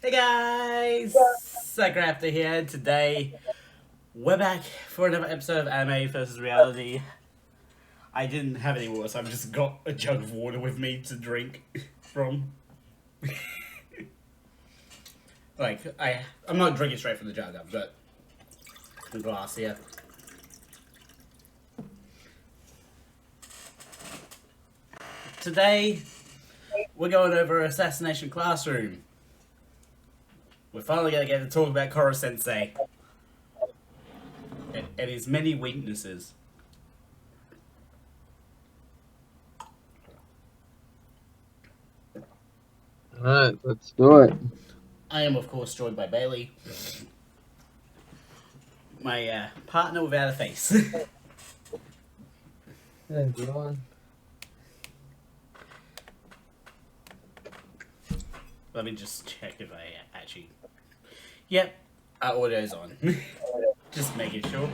Hey guys! Suckraptor here. Today, we're back for another episode of Anime versus Reality. I didn't have any water, so I've just got a jug of water with me to drink from. I'm not drinking straight from the jug, I've got a glass here. Today, we're going over Assassination Classroom. We're finally going to get to talk about Koro Sensei and his many weaknesses. Alright, let's do it. I am, of course, joined by Bailey, my partner without a face. Hey, everyone. Let me just check if I actually. Yep, our audio's on. Just making sure.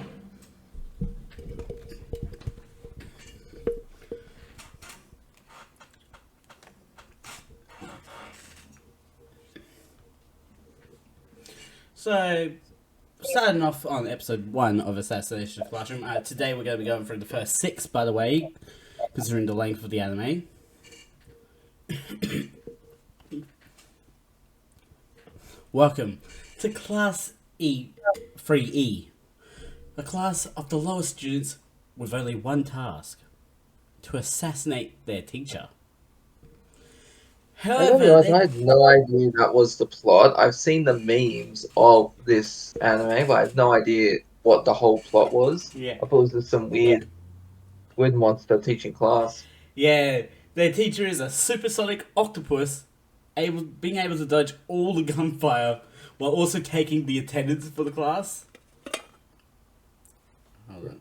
So, starting off on episode 1 of Assassination Classroom, today we're going to be going through the first 6, by the way, considering the length of the anime. Welcome to Class E 3E, a class of the lowest students with only one task: to assassinate their teacher. I gotta be However, honest, I had no idea that was the plot. I've seen the memes of this anime, but I had no idea what the whole plot was. yeah, I thought it was just some weird monster teaching class. yeah, their teacher is a supersonic octopus, being able to dodge all the gunfire while also taking the attendance for the class. Hold on.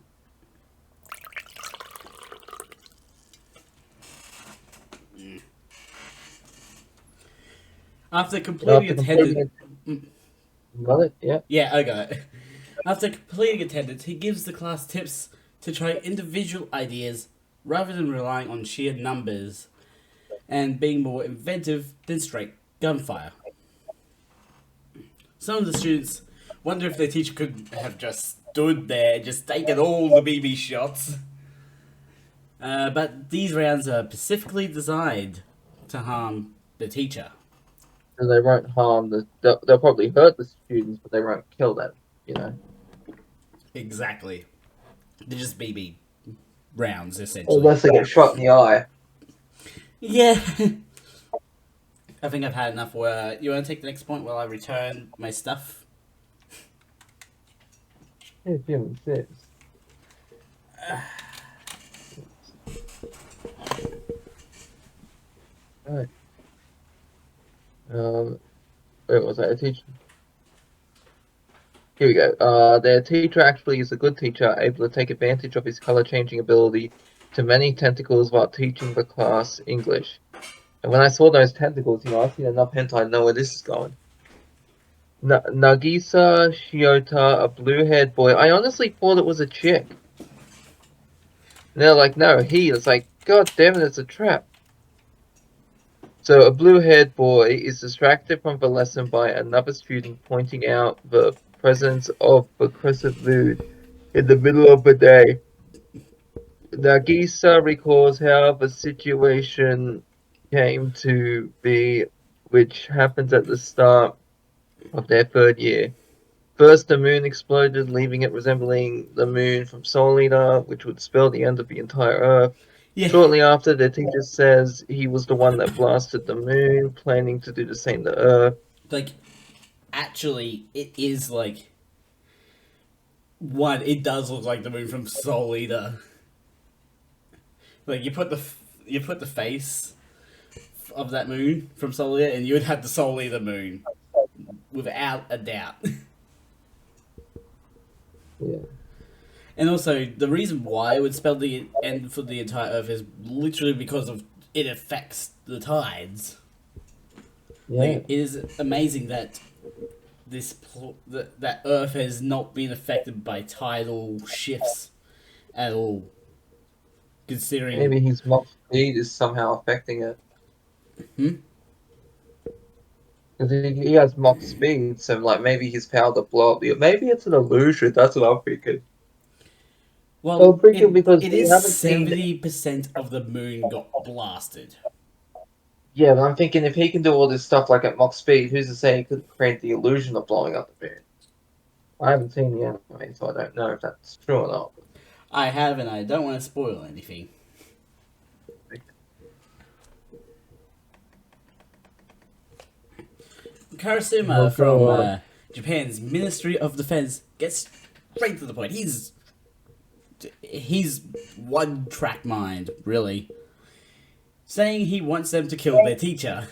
After completing After attendance, completing it, got it? Yeah. yeah, I got it. After completing attendance, he gives the class tips to try individual ideas rather than relying on sheer numbers and being more inventive than straight gunfire. Some of the students wonder if their teacher could have just stood there and just taken all the BB shots. But these rounds are specifically designed to harm the teacher. So they won't harm they'll probably hurt the students, but they won't kill them, you know. Exactly. They're just BB rounds, essentially. Unless they get shot in the eye. Yeah. I think I've had enough. You want to take the next point while I return my stuff? If you insist. Alright. Where was I? A teacher. Here we go. Their teacher actually is a good teacher, able to take advantage of his color-changing ability to many tentacles while teaching the class English. And when I saw those tentacles, I've seen enough hentai to know where this is going. Nagisa Shiota, a blue-haired boy. I honestly thought it was a chick. And they're like, no, he. It's like, god damn it, it's a trap. So a blue-haired boy is distracted from the lesson by another student pointing out the presence of the crescent moon in the middle of the day. Nagisa recalls how the situation came to be, which happens at the start of their third year. First, the moon exploded, leaving it resembling the moon from Soul Eater, which would spell the end of the entire Earth. Yeah. Shortly after, the teacher says he was the one that blasted the moon, planning to do the same to Earth. Like, actually, it is like. One, it does look like the moon from Soul Eater. Like, you put the face of that moon from Soul Eater, and you would have the Soul Eater moon. Without a doubt. Yeah. And also, the reason why it would spell the end for the entire Earth is literally because of it affects the tides. Yeah. Like, it is amazing that that Earth has not been affected by tidal shifts at all. Considering, Maybe his mob speed is somehow affecting it. hmm? Because he has mock speed, so like maybe his power to blow up the. Maybe it's an illusion. That's what I'm thinking. Well, I'm thinking it because it we is haven't seen. 70% of the moon got blasted. Yeah, but I'm thinking if he can do all this stuff like at mock speed, who's to say he couldn't create the illusion of blowing up the moon? I haven't seen the anime, so I don't know if that's true or not. I have, and I don't want to spoil anything. Oh Karasuma from god. Japan's Ministry of Defense gets straight to the point. He's one track mind, really, saying he wants them to kill their teacher.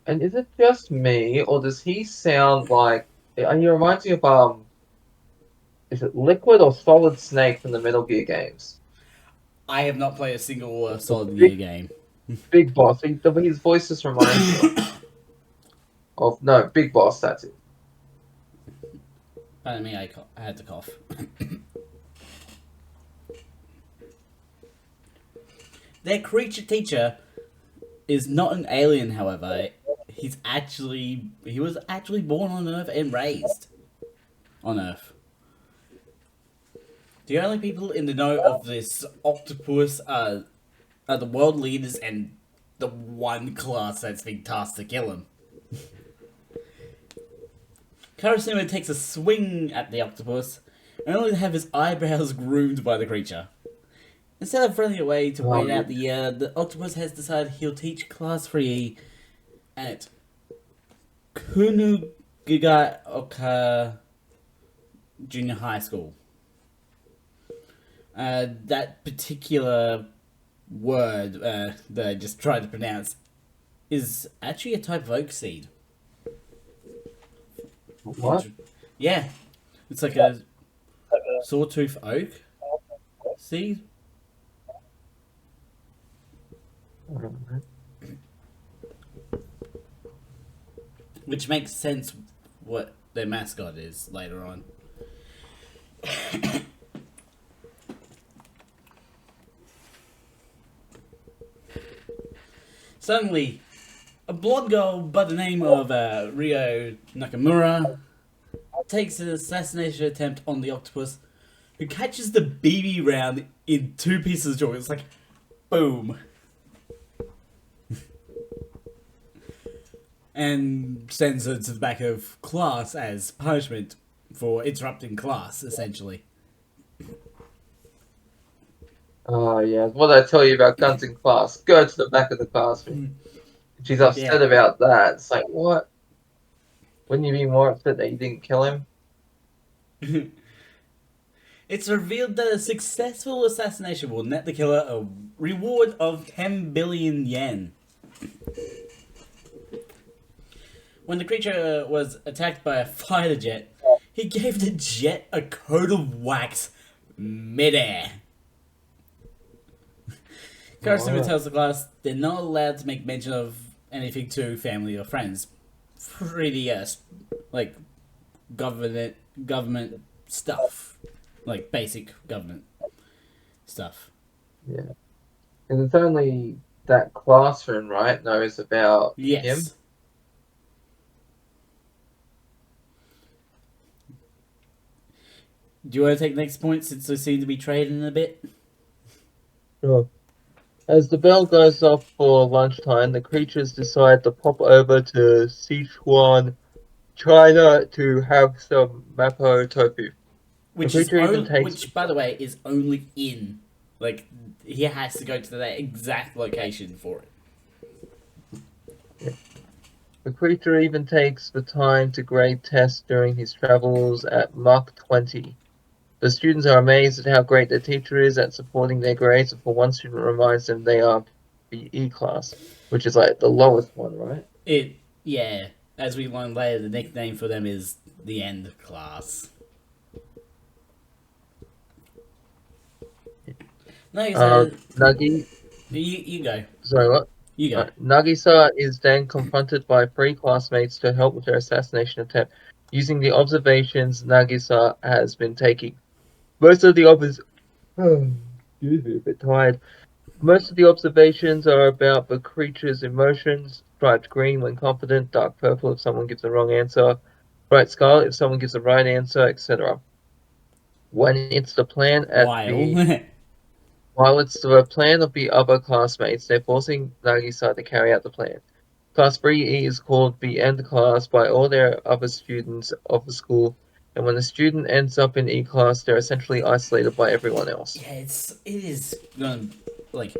And is it just me, or does he sound like he reminds me of is it Liquid or Solid Snake from the Metal Gear games? I have not played a single The Solid Gear game. big boss. His voice just reminds me of no Big Boss. That's it. Pardon me, I had to cough. Their creature teacher is not an alien, however. He was actually born on Earth and raised on Earth. The only people in the know of this octopus are the world leaders and the one class that's been tasked to kill him. Karasuma takes a swing at the octopus, only to have his eyebrows groomed by the creature. Instead of running away to wait out the year, the octopus has decided he'll teach Class 3E at Kunugigaoka Junior High School. That particular word that I just tried to pronounce is actually a type of oak seed. What? Yeah, it's like a sawtooth oak seed. Which makes sense what their mascot is later on. Suddenly, a blonde girl by the name of Rio Nakamura takes an assassination attempt on the octopus, who catches the BB round in two pieces of chalk. It's like, boom. And sends her to the back of class as punishment for interrupting class, essentially. Oh yeah, what did I tell you about guns in class? Go to the back of the classroom. She's upset Yeah. about that. It's like what? Wouldn't you be more upset that you didn't kill him? It's revealed that a successful assassination will net the killer a reward of 10 billion yen. When the creature was attacked by a fighter jet, he gave the jet a coat of wax midair. Karasuma tells the class they're not allowed to make mention of anything to family or friends. Pretty, like, government stuff. Like, basic government stuff. Yeah, because it's only that classroom, right, knows about him. Yes. Do you want to take the next point since they seem to be trading a bit? Sure. As the bell goes off for lunchtime, the creatures decide to pop over to Sichuan, China to have some mapo tofu. The creature even takes. Which, by the way, is only in. Like, he has to go to that exact location for it. The creature even takes the time to grade tests during his travels at Mach 20. The students are amazed at how great their teacher is at supporting their grades, before one student reminds them they are PE class, which is like the lowest one, right? Yeah. As we learn later, the nickname for them is the end class. Nagi. You go. Sorry, what? You go. Nagisa is then confronted by three classmates to help with their assassination attempt, using the observations Nagisa has been taking. Most of the excuse me, a bit tired. Most of the observations are about the creature's emotions, striped green when confident, dark purple if someone gives the wrong answer, bright scarlet if someone gives the right answer, etc. When it's the plan at While the While it's the plan of the other classmates, they're forcing Nagisa to carry out the plan. Class 3E is called the end class by all their other students of the school, and when a student ends up in E class, they're essentially isolated by everyone else. yeah, it is gonna like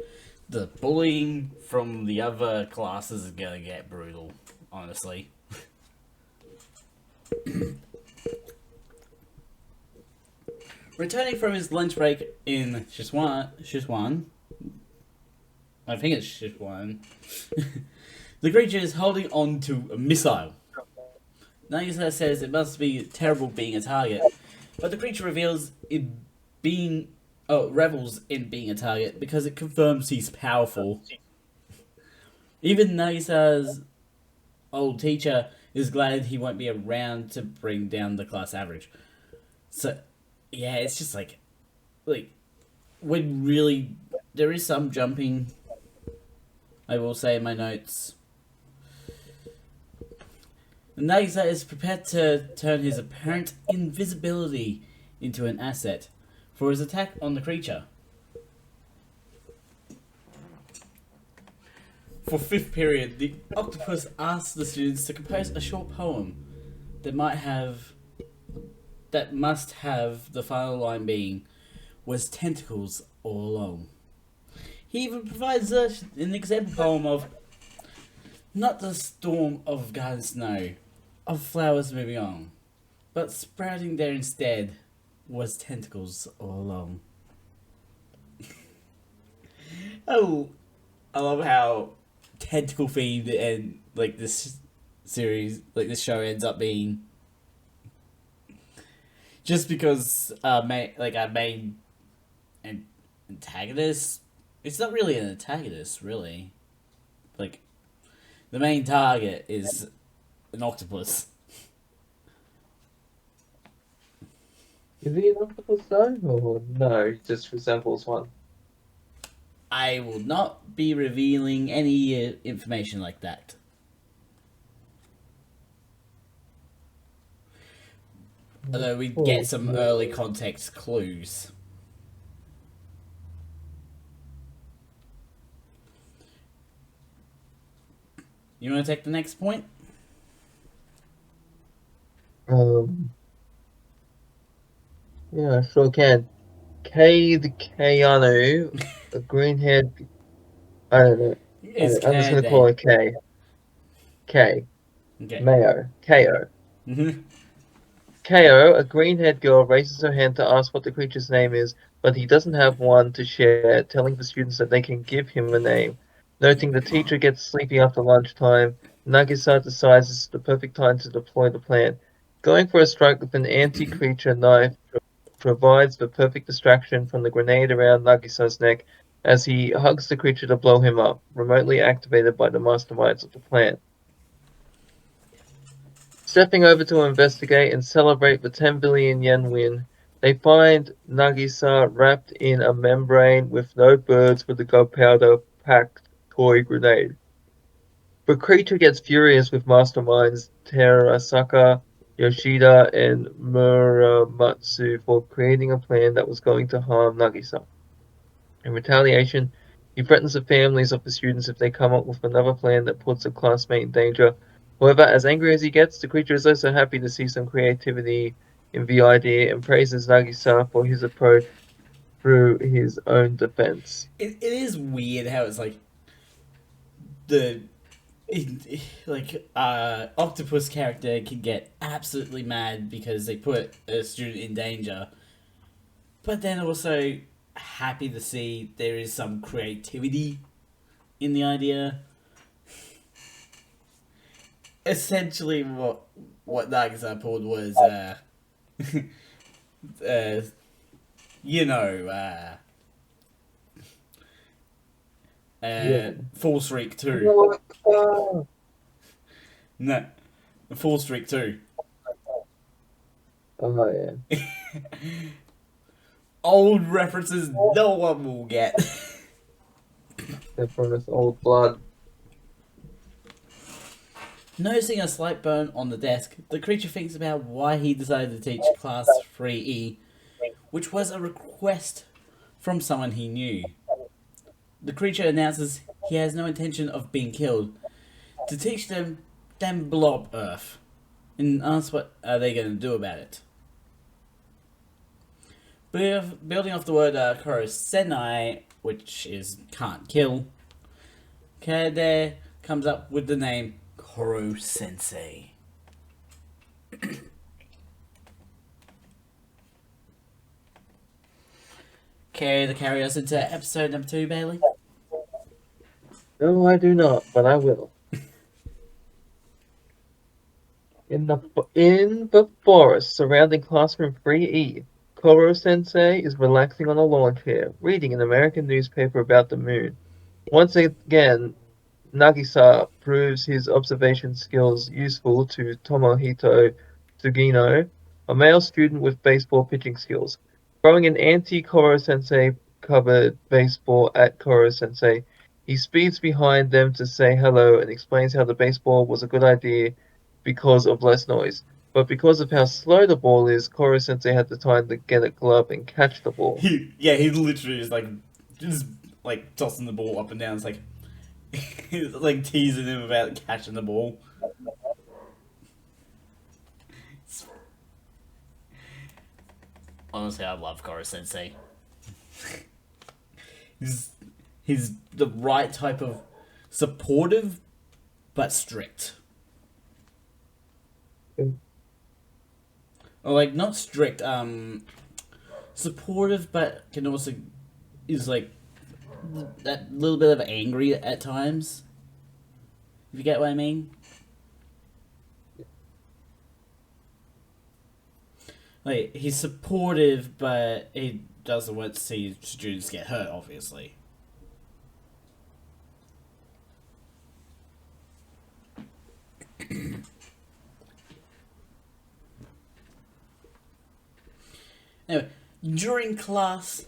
the bullying from the other classes is gonna get brutal. Honestly, returning from his lunch break in Sichuan, I think it's Sichuan. The creature is holding on to a missile. Nagisa says it must be terrible being a target, but the creature reveals it being revels in being a target because it confirms he's powerful. Even Nagisa's old teacher is glad he won't be around to bring down the class average. So, yeah, it's just like when really there is some jumping. I will say in my notes. Nagisa is prepared to turn his apparent invisibility into an asset for his attack on the creature. For fifth period, the octopus asks the students to compose a short poem that must have the final line being was tentacles all along. He even provides an example poem of not the storm of garden snow, of flowers moving on, but sprouting there instead was tentacles all along. Oh, I love how tentacle themed and like this series, like this show ends up being just because our main antagonist. It's not really an antagonist, really. Like the main target is an octopus. Is he an octopus though? Or no, he just resembles one. I will not be revealing any information like that. Although we get some early context clues. You want to take the next point? Um, yeah, sure can. Cade Keanu, a green-haired, I don't know. It's I'm just K gonna call then. it K. K. Okay. Mayo. KO. Mhm. KO, a green-haired girl, raises her hand to ask what the creature's name is, but he doesn't have one to share, telling the students that they can give him a name. Noting the teacher gets sleepy after lunchtime, Nagisa decides it's the perfect time to deploy the plan. Going for a strike with an anti-creature knife provides the perfect distraction from the grenade around Nagisa's neck as he hugs the creature to blow him up, remotely activated by the masterminds of the plan. Stepping over to investigate and celebrate the 10 billion yen win, they find Nagisa wrapped in a membrane with no birds with a gunpowder packed toy grenade. The creature gets furious with masterminds Terasaka, Yoshida, and Muramatsu for creating a plan that was going to harm Nagisa. In retaliation, he threatens the families of the students if they come up with another plan that puts a classmate in danger. However, as angry as he gets, the creature is also happy to see some creativity in the idea and praises Nagisa for his approach through his own defense. It is weird how it's like the octopus character can get absolutely mad because they put a student in danger, but then also happy to see there is some creativity in the idea. Essentially, what Nagisa pulled was uh, you know, Yeah. Full Streak 2. Oh, No, Full Streak 2. yeah. Old references no one will get. They're from this old blood. Noticing a slight burn on the desk, the creature thinks about why he decided to teach Class 3E, which was a request from someone he knew. The creature announces he has no intention of being killed, to teach them then blob Earth, and asks what are they going to do about it. Building off the word Korosenai, which is can't kill, Kade comes up with the name Koro Sensei. Carry us into episode number 2, Bailey. No, I do not, but I will. In the forest surrounding classroom 3E, Koro Sensei is relaxing on a lawn chair, reading an American newspaper about the moon. Once again, Nagisa proves his observation skills useful to Tomohito Sugino, a male student with baseball pitching skills. Throwing an anti-Koro Sensei covered baseball at Koro Sensei, he speeds behind them to say hello and explains how the baseball was a good idea because of less noise. But because of how slow the ball is, Koro Sensei had the time to get a glove and catch the ball. He literally is just tossing the ball up and down. It's like, he's like teasing him about catching the ball. Honestly, I love Koro Sensei. he's the right type of supportive, but strict. Or like not strict, supportive, but can also is like that little bit of angry at times. If you get what I mean. Like he's supportive, but he doesn't want to see students get hurt. Obviously. Anyway, during class,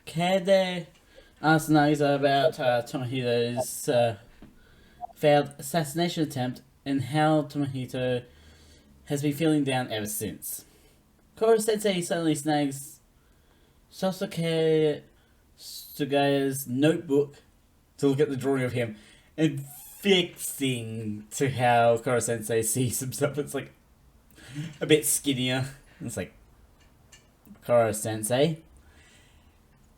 Kade asked Nagisa about Tomohito's failed assassination attempt and how Tomohito has been feeling down ever since. Koro Sensei suddenly snags Sasuke Sugaya's notebook to look at the drawing of him and fixing to how Koro Sensei sees himself. It's like a bit skinnier. It's like, Koro Sensei,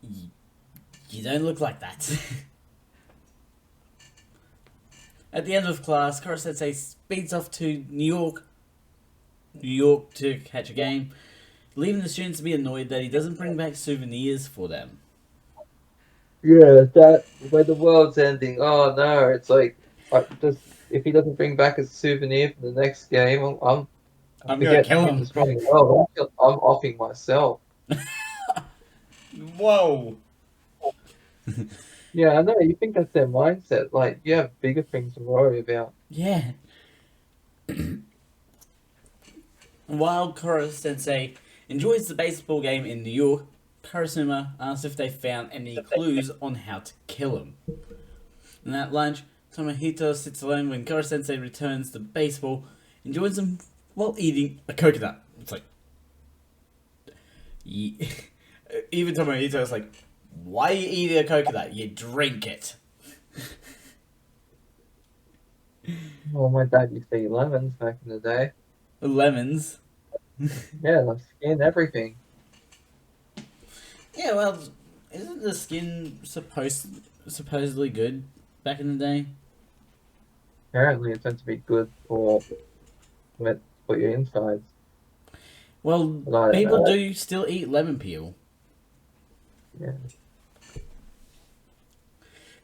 you don't look like that. At the end of class, Koro Sensei speeds off to New York to catch a game, leaving the students to be annoyed that he doesn't bring back souvenirs for them. Yeah, that when the world's ending. Oh no, it's like just if he doesn't bring back a souvenir for the next game, I'm gonna forget kill him him. destroying the world. I'm offing myself. Whoa! Yeah, I know. You think that's their mindset? Like you have bigger things to worry about. Yeah. While Koro Sensei enjoys the baseball game in New York, Karasuma asks if they found any clues on how to kill him. And at lunch, Tomohito sits alone when Koro Sensei returns the baseball and joins him while eating a coconut. It's like, even Tomohito is like, why are you eating a coconut? You drink it. Oh, my dad used to eat lemons back in the day. Lemons. Yeah, the skin, everything. Yeah, well, isn't the skin supposedly good back in the day? Apparently, it's meant to be good for your insides. Well, But I don't people know. do still eat lemon peel. Yeah.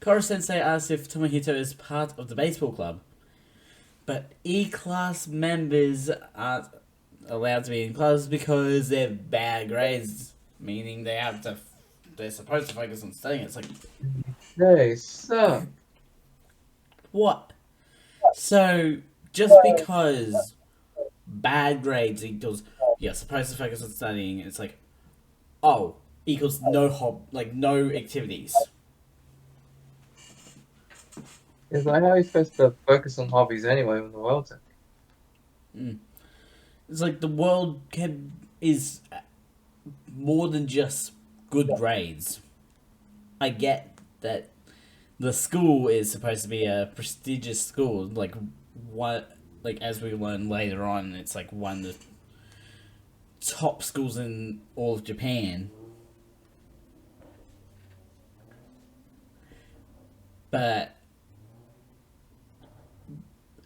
Koro Sensei asks if Tomohito is part of the baseball club, but E-class members aren't allowed to be in clubs because they're bad grades, meaning they're supposed to focus on studying. It's like, They suck. what? So, just because bad grades equals you're supposed to focus on studying, it's like, oh, equals no no activities. It's like how are you supposed to focus on hobbies anyway when the world's in? Mm. It's like the world is more than just good grades. I get that the school is supposed to be a prestigious school, like what, like as we learn later on, it's like one of the top schools in all of Japan. But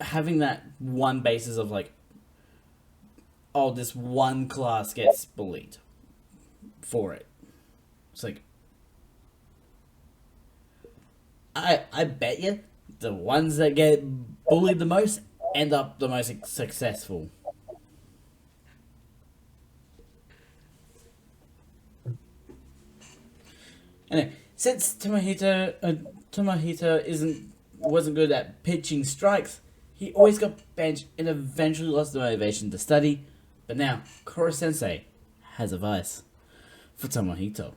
having that one basis of like, oh, this one class gets bullied for it. It's like, I bet you the ones that get bullied the most end up the most successful. Anyway, since Tomohito wasn't good at pitching strikes, he always got benched and eventually lost the motivation to study. But now Koro Sensei has advice for Tomohito.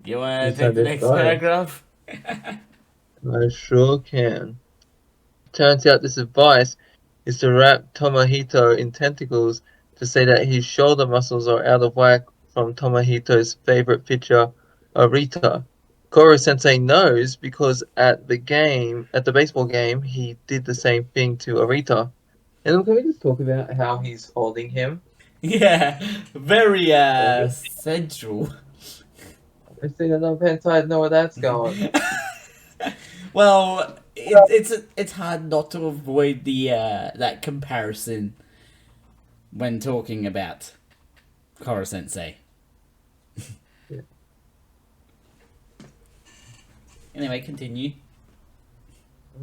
You want He's to take had the this next guy. paragraph? I sure can. Turns out this advice is to wrap Tomohito in tentacles to say that his shoulder muscles are out of whack from Tomohito's favorite pitcher, Arita. Koro Sensei knows because at the baseball game, he did the same thing to Arita. And can we just talk about how he's holding him? Yeah, very Okay. central. I've seen enough hentai to know where that's going. Well, it's hard not to avoid the that comparison when talking about Koro Sensei. Yeah. Anyway, continue.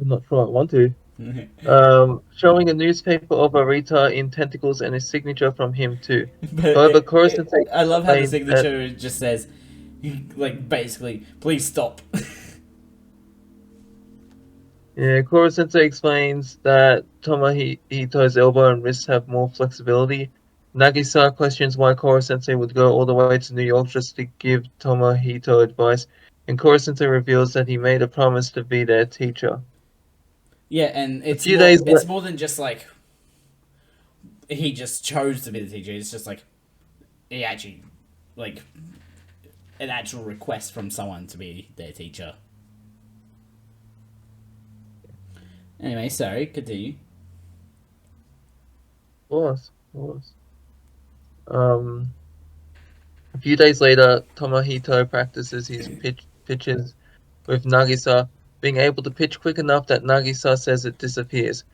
I'm not sure I want to. Showing a newspaper of Arita in tentacles and a signature from him too. But However, Koro Sensei I love how the explained that signature just says, like, basically, please stop. yeah, Koro Sensei explains that Tomohito's elbow and wrist have more flexibility. Nagisa questions why Koro Sensei would go all the way to New York just to give Tomohito advice, and Koro Sensei reveals that he made a promise to be their teacher. Yeah, and A few days it's later, more than just like he just chose to be the teacher. It's just like he actually like an actual request from someone to be their teacher. Anyway, sorry, continue. was. Um, a few days later, Tomohito practices his pitches with Nagisa, being able to pitch quick enough that Nagisa says it disappears.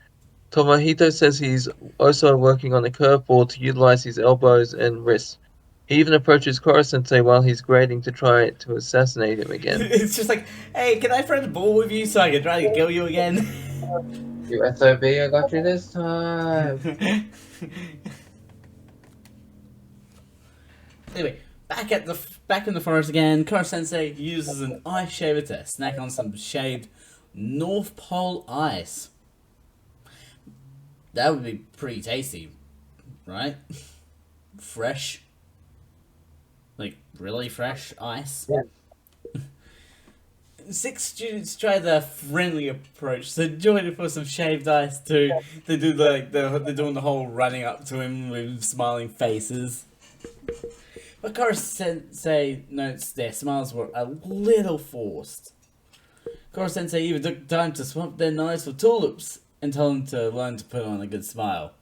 Tomohito says he's also working on a curveball to utilize his elbows and wrists. He even approaches Koro Sensei while he's grading to try to assassinate him again. It's just like, hey, can I throw the ball with you so I can try to kill you again? You SOB, I got you this time. Anyway, back in the forest again. Koro Sensei uses an ice shaver to snack on some shaved North Pole ice. That would be pretty tasty, right? Fresh, like really fresh ice. Yeah. Six students try the friendly approach. So join for some shaved ice too. They do they're doing the whole running up to him with smiling faces. But Koro Sensei notes their smiles were a little forced. Koro Sensei even took time to swap their knives for tulips and told them to learn to put on a good smile.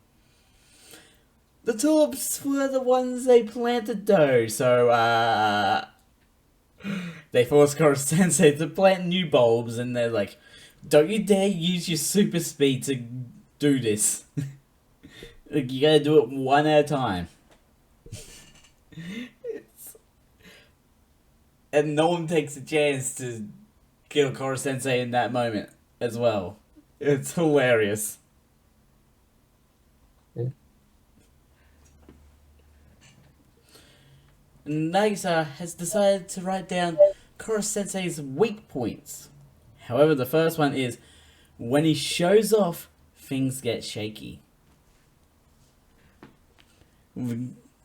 The tulips were the ones they planted though, so they forced Koro Sensei to plant new bulbs, and they're like, don't you dare use your super speed to do this. Like, you gotta do it one at a time. And no one takes a chance to kill Koro Sensei in that moment as well. It's hilarious. Yeah. Nagisa has decided to write down Koro Sensei's weak points. However, the first one is when he shows off, things get shaky.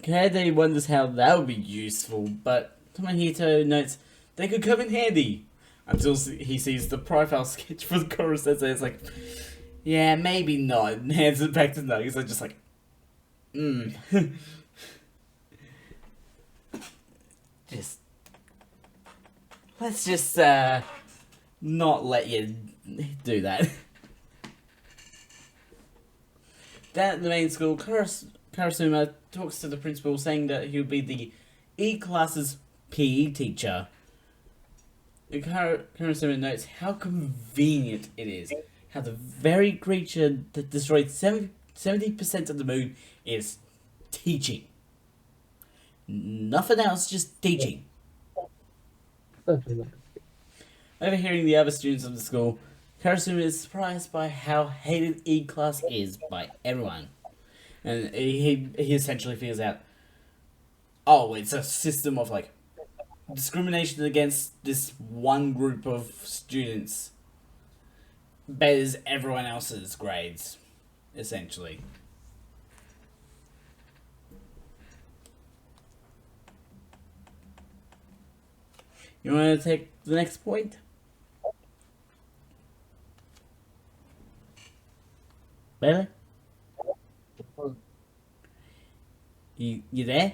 Kade wonders how that would be useful, but Tomohito notes they could come in handy. until he sees the profile sketch for the Koro Sensei. It's like, yeah, maybe not. And hands it back to Nuggets. I'm just like, just let's just not let you do that. Down at the main school, Karasuma talks to the principal, saying that he'll be the E-class's PE teacher. Karasuma notes how convenient it is, how the very creature that destroyed 70% of the moon is teaching. Nothing else, just teaching. Overhearing the other students of the school, Karasuma is surprised by how hated E-class is by everyone. And he essentially figures out, oh, it's a system of like discrimination against this one group of students betters everyone else's grades, essentially. You want to take the next point? Bailey? You there?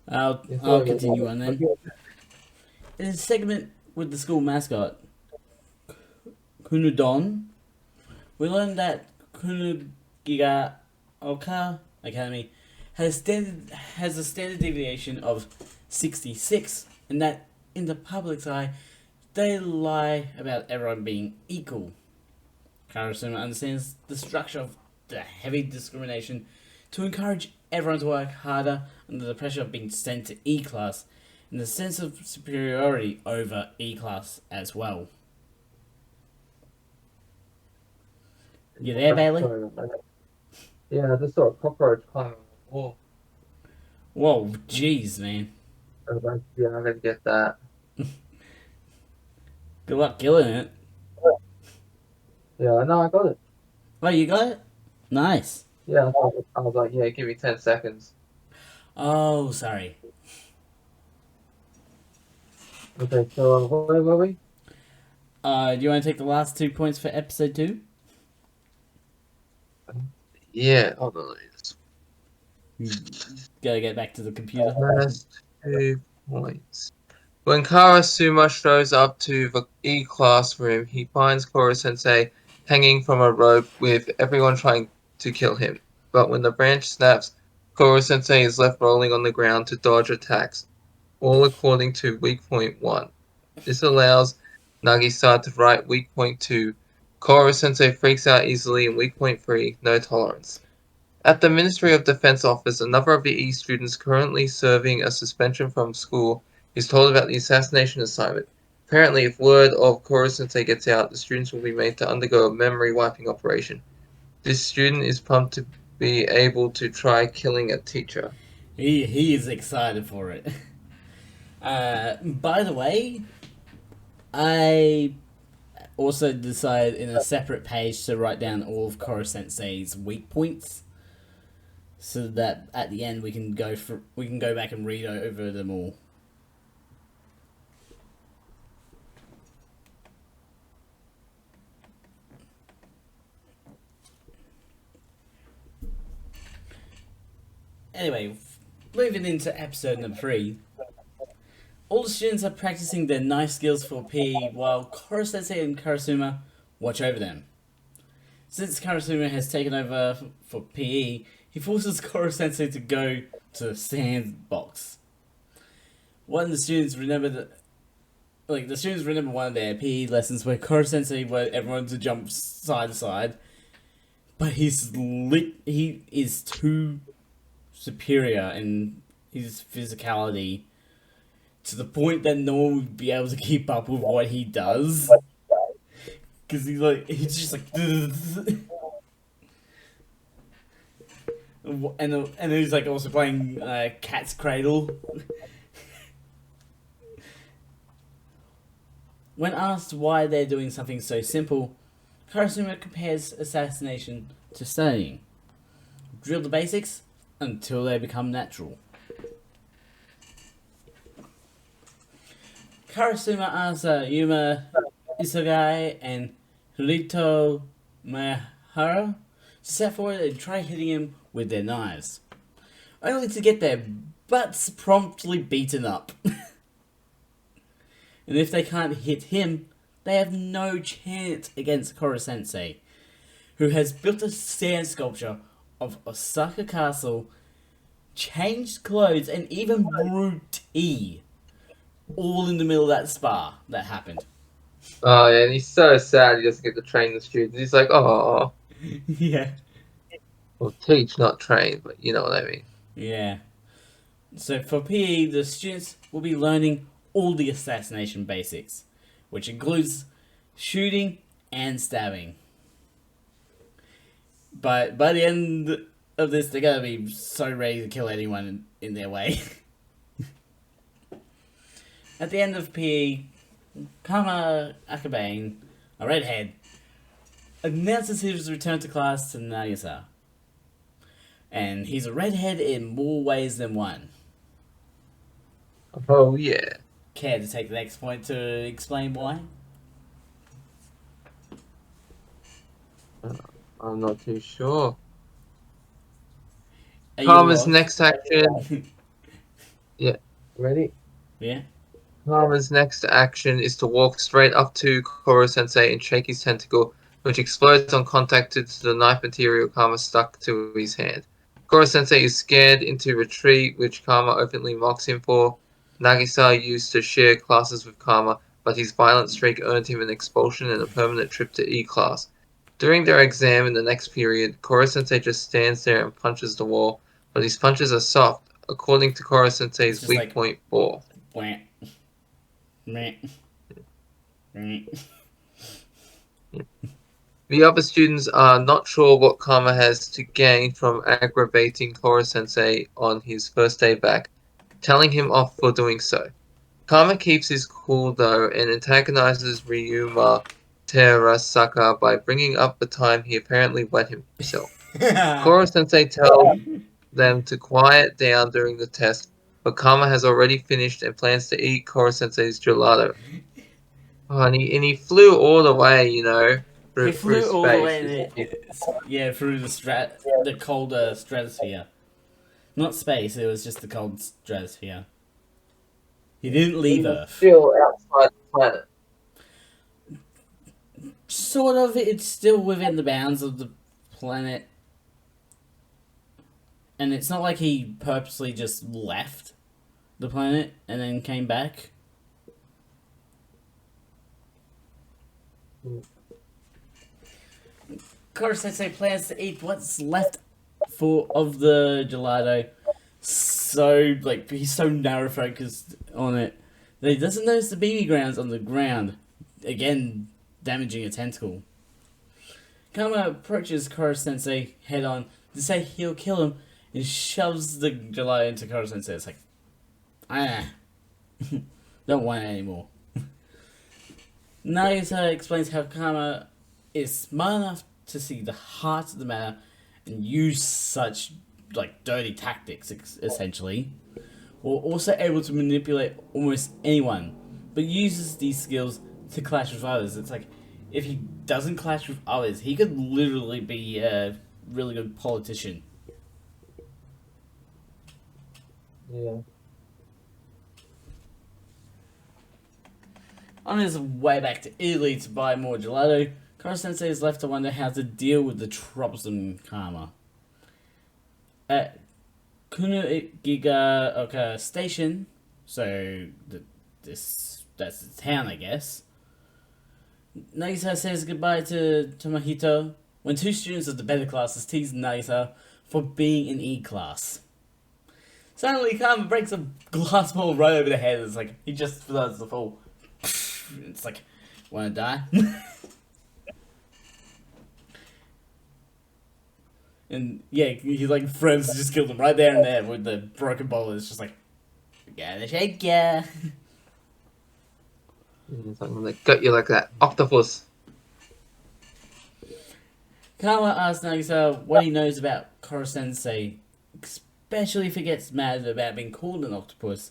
I'll continue on then. In a segment with the school mascot, Kunudon, we learned that Kunugiga Oka Academy has a standard deviation of 66, and that in the public's eye, they lie about everyone being equal. Karasuma understands the structure of the heavy discrimination to encourage everyone to work harder under the pressure of being sent to E-class, and the sense of superiority over E-class as well. You there, Bailey? Yeah, I just saw a cockroach climbing on the wall. Whoa, jeez, man. Yeah, I'm gonna get that. Good luck killing it. Yeah, no, I got it. Oh, you got it? Nice. Yeah, I was like, yeah, give me 10 seconds. Oh, sorry. Okay, so where were we? Do you want to take the last 2 points for episode 2? Yeah, hold on. Gotta get back to the computer. Last 2 points. When Karasuma shows up to the E-class room, he finds Koro-sensei hanging from a rope with everyone trying to kill him. But when the branch snaps, Koro-sensei is left rolling on the ground to dodge attacks, all according to weak point 1. This allows Nagisa to write weak point 2. Koro-sensei freaks out easily in weak point 3, no tolerance. At the Ministry of Defense office, another of the E students currently serving a suspension from school is told about the assassination assignment. Apparently, if word of Koro-sensei gets out, the students will be made to undergo a memory wiping operation. This student is pumped to be able to try killing a teacher. He is excited for it. By the way, I also decided in a separate page to write down all of Koro-sensei's weak points, so that at the end we can go back and read over them all. Anyway, moving into episode number 3. All the students are practicing their knife skills for PE while Koro-sensei and Karasuma watch over them. Since Karasuma has taken over for PE, he forces Koro-sensei to go to the sandbox. One of the students remember one of their PE lessons where Koro-sensei wanted everyone to jump side to side, but he is too superior in his physicality to the point that no one would be able to keep up with what he does. Because he's just like, and he's like also playing Cat's Cradle. When asked why they're doing something so simple, Karasuma compares assassination to studying. Drill the basics until they become natural. Karasuma asks Yuma Isogai and Hirito Maehara to step forward and try hitting him with their knives, only to get their butts promptly beaten up. And if they can't hit him, they have no chance against Koro Sensei, who has built a sand sculpture of Osaka Castle, changed clothes, and even brewed tea, all in the middle of that spa that happened. Oh, yeah, and he's so sad he doesn't get to train the students. He's like, oh, Yeah. well, teach, not train, but you know what I mean. Yeah. So for PE, the students will be learning all the assassination basics, which includes shooting and stabbing. But by the end of this, they're gonna be so ready to kill anyone in their way. At the end of PE, Kama Akabane, a redhead, announces his return to class to Nagisa. And he's a redhead in more ways than one. Oh, yeah. Care to take the next point to explain why? I'm not too sure. Are you Karma's lost? next action. Yeah. Ready? Yeah? Karma's next action is to walk straight up to Koro Sensei and shake his tentacle, which explodes on contact to the knife material Karma stuck to his hand. Koro Sensei is scared into retreat, which Karma openly mocks him for. Nagisa used to share classes with Karma, but his violent streak earned him an expulsion and a permanent trip to E class. During their exam in the next period, Koro Sensei just stands there and punches the wall, but his punches are soft, according to Koro It's Sensei's just weak like, point 4. wah, meh, meh. The other students are not sure what Karma has to gain from aggravating Koro Sensei on his first day back, telling him off for doing so. Karma keeps his cool though and antagonizes Ryuma Terasaka by bringing up the time he apparently wet himself. Koro Sensei tells them to quiet down during the test, but Karma has already finished and plans to eat Koro Sensei's gelato. Oh, and he flew all the way, He through flew all the space. way, through the cold stratosphere. Not space, it was just the cold stratosphere. He didn't leave Earth. Still outside the planet. Sort of, it's still within the bounds of the planet. And it's not like he purposely just left the planet and then came back. Koro Sensei plans to eat what's left of the gelato. So, he's so narrow focused on it that he doesn't notice the BB grounds on the ground. Again, damaging a tentacle. Kama approaches Koro Sensei head on to say he'll kill him and shoves the gelato into Koro Sensei. It's like, don't want it anymore. Nagisa explains how Kama is smart enough to see the heart of the matter and use such dirty tactics, essentially, or also able to manipulate almost anyone, but uses these skills to clash with others. It's like, if he doesn't clash with others, he could literally be a really good politician. Yeah. On his way back to Italy to buy more gelato, Koro Sensei is left to wonder how to deal with the troublesome Karma. At Kunugigaoka Station, so that's the town, I guess, Nagisa says goodbye to Tomohito when two students of the better classes tease Nagisa for being in E class. Suddenly, Karma breaks a glass ball right over the head. It's like, he just does the fall. It's like, wanna die? And yeah, he friends just killed him right there and there with the broken ball. It's just like, gotta shake ya. I'm gonna gut you like that octopus. Kama asks Nagisa what he knows about Koro Sensei, especially if he gets mad about being called an octopus.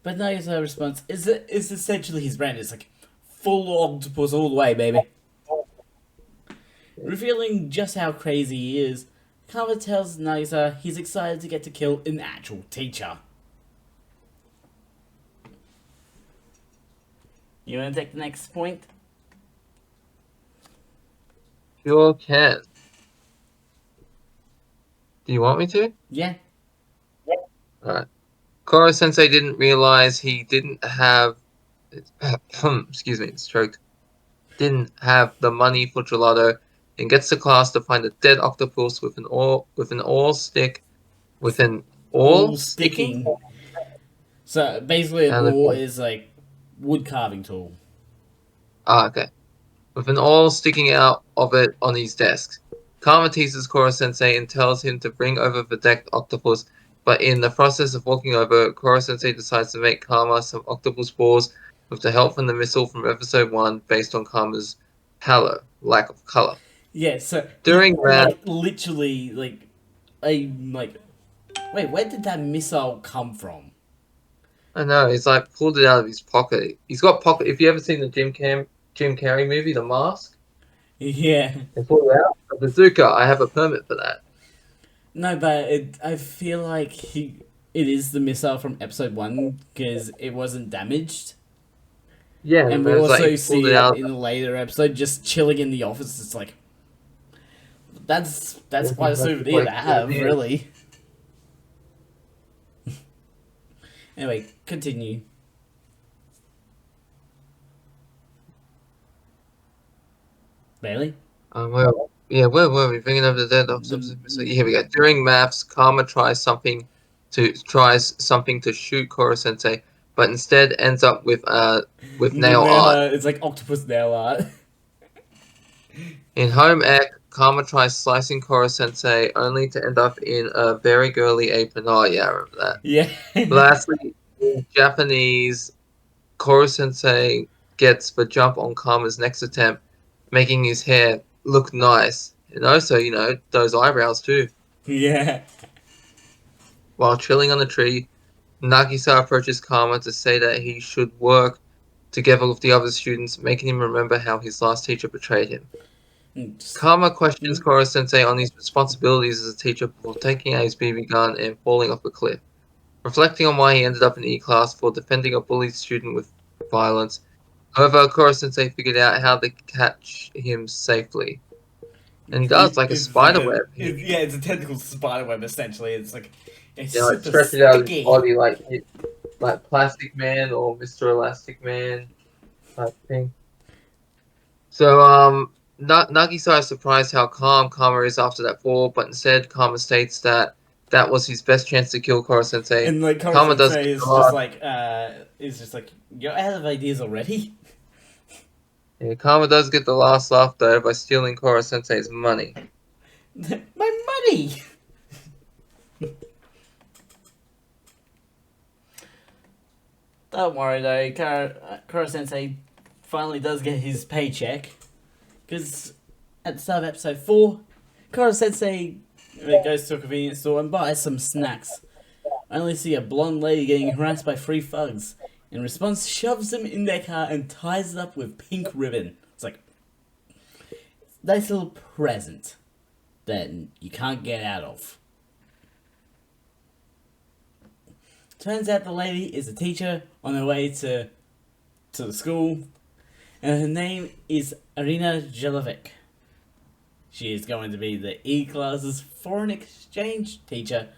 But Nagisa response is essentially his brand. It's like full octopus all the way, baby. Revealing just how crazy he is, Kama tells Nagisa he's excited to get to kill an actual teacher. You wanna take the next point? Sure can. Do you want me to? Yeah. Alright. Koro Sensei didn't realize he didn't have excuse me, stroked. Didn't have the money for gelato and gets to class to find a dead octopus with an oar All sticking? sticking. So basically, an How the oar is like wood carving tool. okay. With an oil sticking out of it on his desk. Kama teases Koro Sensei and tells him to bring over the decked octopus, but in the process of walking over, Koro Sensei decides to make Kama some octopus balls with the help from the missile from episode 1 based on Kama's pallor, lack of color. Yeah. So he During that, like literally like a like. Wait, where did that missile come from? I know, he's like pulled it out of his pocket. He's got pocket. If you ever seen the Jim Carrey movie, The Mask, Yeah. they pulled it out. A bazooka. I have a permit for that. No, but I feel like it is the missile from episode one because it wasn't damaged, Yeah, and and we it's like he also pulled see it it out. in a later episode, just chilling in the office. It's like that's quite a souvenir to have, really. Anyway, continue. Bailey, Where were we? Bringing up the dead of the so here we go. During maths, Karma tries something to shoot Koro Sensei, but instead ends up with nail art. it's like octopus nail art. In home ec, Karma tries slicing Koro Sensei only to end up in a very girly apron. Oh yeah, I remember that. Yeah. Lastly, in Japanese, Koro Sensei gets the jump on Karma's next attempt, making his hair look nice. And also, those eyebrows too. Yeah. While chilling on a tree, Nagisa approaches Karma to say that he should work together with the other students, making him remember how his last teacher betrayed him. Karma questions Koro Sensei on his responsibilities as a teacher before taking out his BB gun and falling off a cliff. Reflecting on why he ended up in E class for defending a bullied student with violence. However, Koro Sensei figured out how to catch him safely. And he does, like a It's like spider web. yeah, it's a tentacle spider web essentially. It's like it's Like super stretch it out of his sticky. body like Plastic Man or Mr. Elastic Man type thing. So, Nagisa is surprised how calm Kama is after that fall, but instead Kama states that that was his best chance to kill Koro Sensei. And like Kama does Sensei is just like you're out of ideas already. yeah, Kama does get the last laugh though by stealing Koro Sensei's money. My money. Don't worry though, Koro Sensei finally does get his paycheck because at the start of episode 4, Koro Sensei goes to a convenience store and buys some snacks. I only see a blonde lady getting harassed by 3 thugs. In response, shoves them in their car and ties it up with pink ribbon. It's like, nice little present that you can't get out of. Turns out the lady is a teacher on her way to the school, and her name is Arina Jelovic. She is going to be the E-Class's foreign exchange teacher,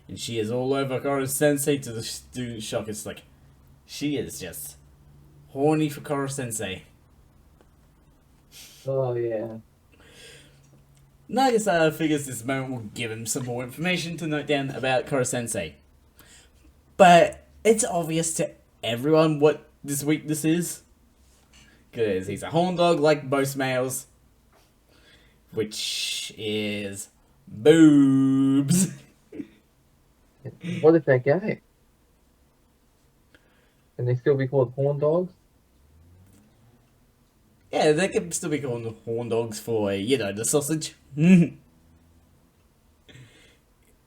and she is all over Koro Sensei to the student shock. It's like, she is just horny for Koro Sensei. Oh yeah. Nagisa figures this moment will give him some more information to note down about Koro Sensei. But it's obvious to everyone what this weakness is. Because he's a horn dog like most males. Which is boobs. What if they're gay? Can they still be called horn dogs? Yeah, they can still be called horn dogs for, the sausage.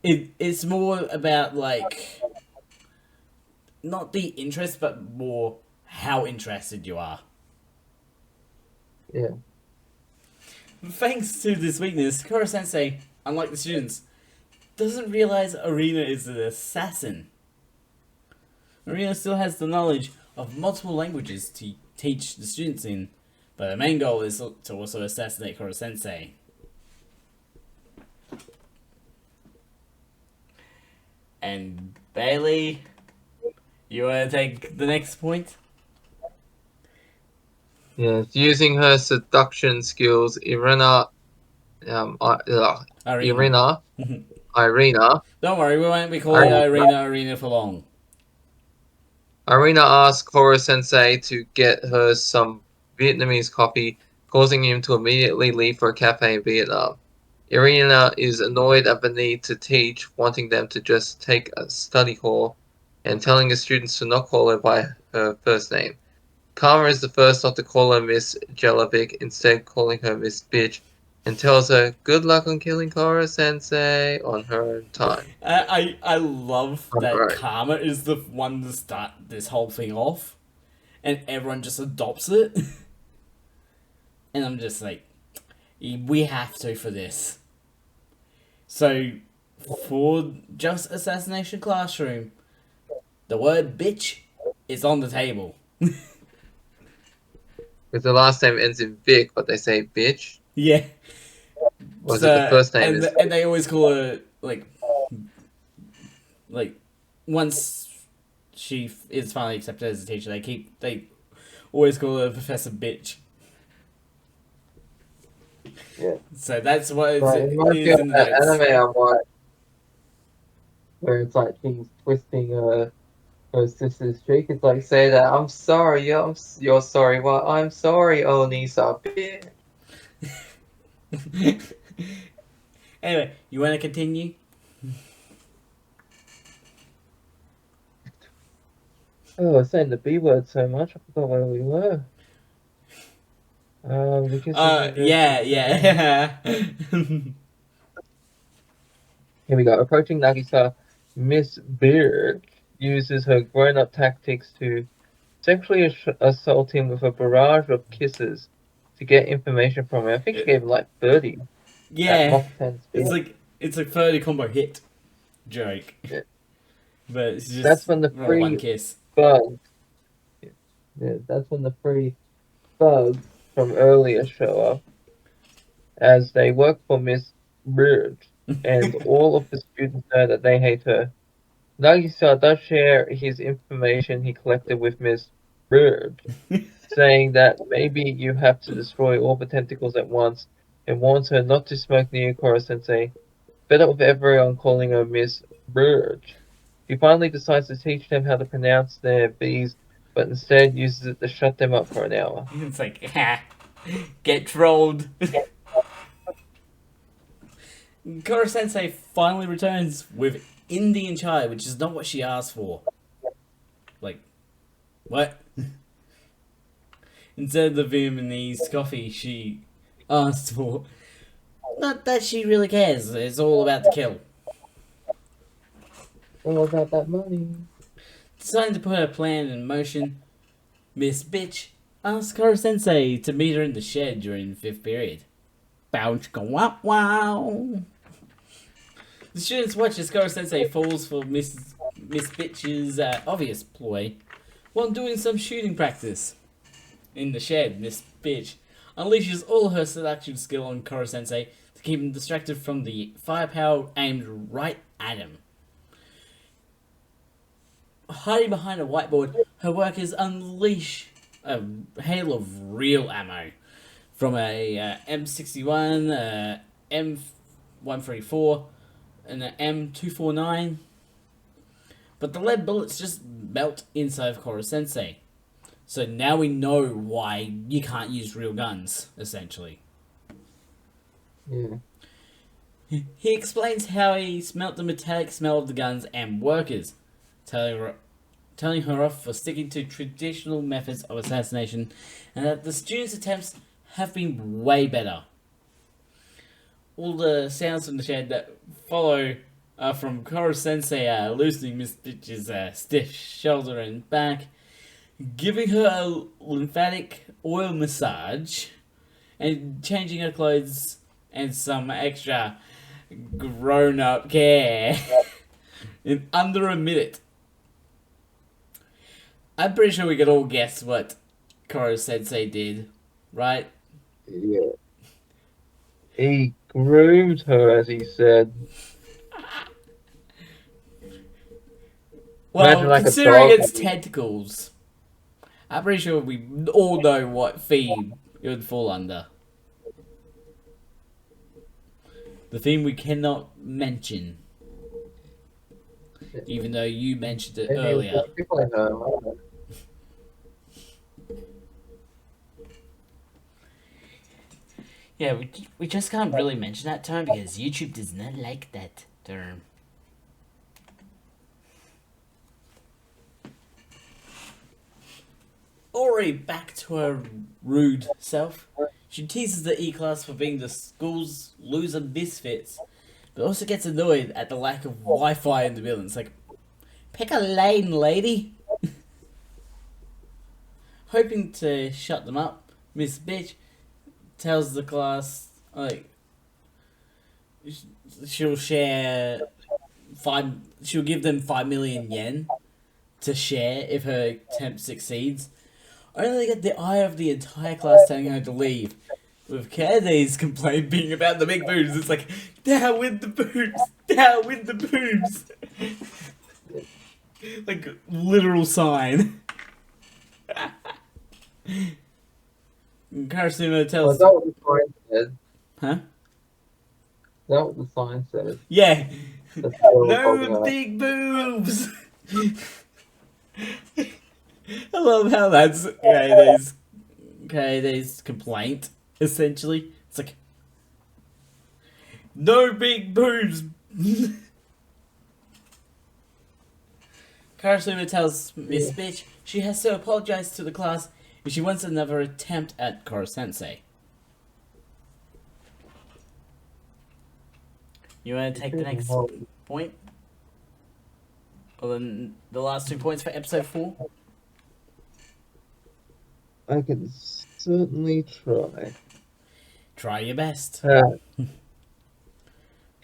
It's more about, like, not the interest, but more how interested you are. Yeah. Thanks to this weakness, Koro Sensei, unlike the students, doesn't realize Arena is an assassin. Arena still has the knowledge of multiple languages to teach the students in, but her main goal is to also assassinate Koro Sensei. And Bailey, you want to take the next point? Yes, using her seduction skills, Arena. Irina, Don't worry, we won't be calling Arena for long. Irina asks Koro Sensei to get her some Vietnamese coffee, causing him to immediately leave for a cafe in Vietnam. Irina is annoyed at the need to teach, wanting them to just take a study hall, and telling the students to not call her by her first name. Karma is the first not to call her Miss Jelavic, instead calling her Miss Bitch, and tells her good luck on killing Koro Sensei on her own time. I love that Right. Karma is the one to start this whole thing off, and everyone just adopts it. And I'm just like, we have to for this. So, for just Assassination Classroom, the word bitch is on the table. Because the last name ends in Vic, but they say bitch. Yeah. Or is it the first name? And they always call her like once she is finally accepted as a teacher, they always call her Professor Bitch. Yeah. So that's what it reminds me is of in the that notes. anime I watched, where it's like she's twisting her sister's cheek. It's like, say that, I'm sorry, you're sorry. Well, I'm sorry, Oni-san. Anyway, you want to continue? Oh, I was saying the B word so much, I forgot where we were. Because Yeah. Here we go. Approaching Nagisa, Miss Beard uses her grown-up tactics to sexually assault him with a barrage of kisses to get information from him. I think she gave him like 30 at Yeah. Mach 10 speed. It's a 30 combo hit joke. Yeah. But it's just That's when the for one free kiss. bugs. Yeah, that's when the free bugs from earlier show up, as they work for Miss Beard, and all of the students know that they hate her. Nagisa does share his information he collected with Miss Bird, saying that maybe you have to destroy all the tentacles at once, and warns her not to smoke near Koro Sensei, fed up with everyone calling her Miss Bird. He finally decides to teach them how to pronounce their B's, but instead uses it to shut them up for an hour. It's like, ha, get trolled. Koro Sensei finally returns with Indian chai, which is not what she asked for. Like, what? Instead of the Vietnamese coffee, she asked for. Not that she really cares, it's all about the kill. All about that money. Deciding to put her plan in motion, Miss Bitch asks Koro Sensei to meet her in the shed during the 5th period. Bounce go wow wow. The students watch as Koro Sensei falls for Miss Bitch's obvious ploy while doing some shooting practice. In the shed, Miss Bitch unleashes all her seduction skill on Koro Sensei to keep him distracted from the firepower aimed right at him. Hiding behind a whiteboard, her workers unleash a hail of real ammo from a M61, M134, and an M249. But the lead bullets just melt inside of Koro Sensei. So now we know why you can't use real guns, essentially. Yeah. He explains how he smelt the metallic smell of the guns and workers, telling her off for sticking to traditional methods of assassination, and that the students' attempts have been way better. All the sounds from the shed that follow from Koro Sensei loosening Miss Bitch's stiff shoulder and back, giving her a lymphatic oil massage, and changing her clothes and some extra grown up care in under a minute. I'm pretty sure we could all guess what Koro Sensei did, right? Yeah. He groomed her, as he said. Imagine Well, like a considering dog. its tentacles, I'm pretty sure we all know what theme it would fall under. The theme we cannot mention, even though you mentioned it earlier. Yeah, we just can't really mention that term because YouTube does not like that term. Ori back to her rude self. She teases the E-Class for being the school's loser misfits, but also gets annoyed at the lack of Wi-Fi in the building. It's like, pick a lane, lady. Hoping to shut them up, Miss Bitch tells the class like she'll share five. She'll give them 5 million yen to share if her attempt succeeds. Only to get the eye of the entire class telling her to leave. With Candace complaining about the big boobs, it's like, down with the boobs, down with the boobs. Like, literal sign. Karasuno tells. Is that what the sign said? Huh? Is that what the sign said? Yeah. That's what we're talking No about. big boobs! I love how that's Kaede's complaint, essentially. It's like, no big boobs! Karasuno tells Miss Bitch she has to apologize to the class if she wants another attempt at Koro Sensei. You want to take the next point? Or then the last 2 points for episode 4? I can certainly try. Try your best.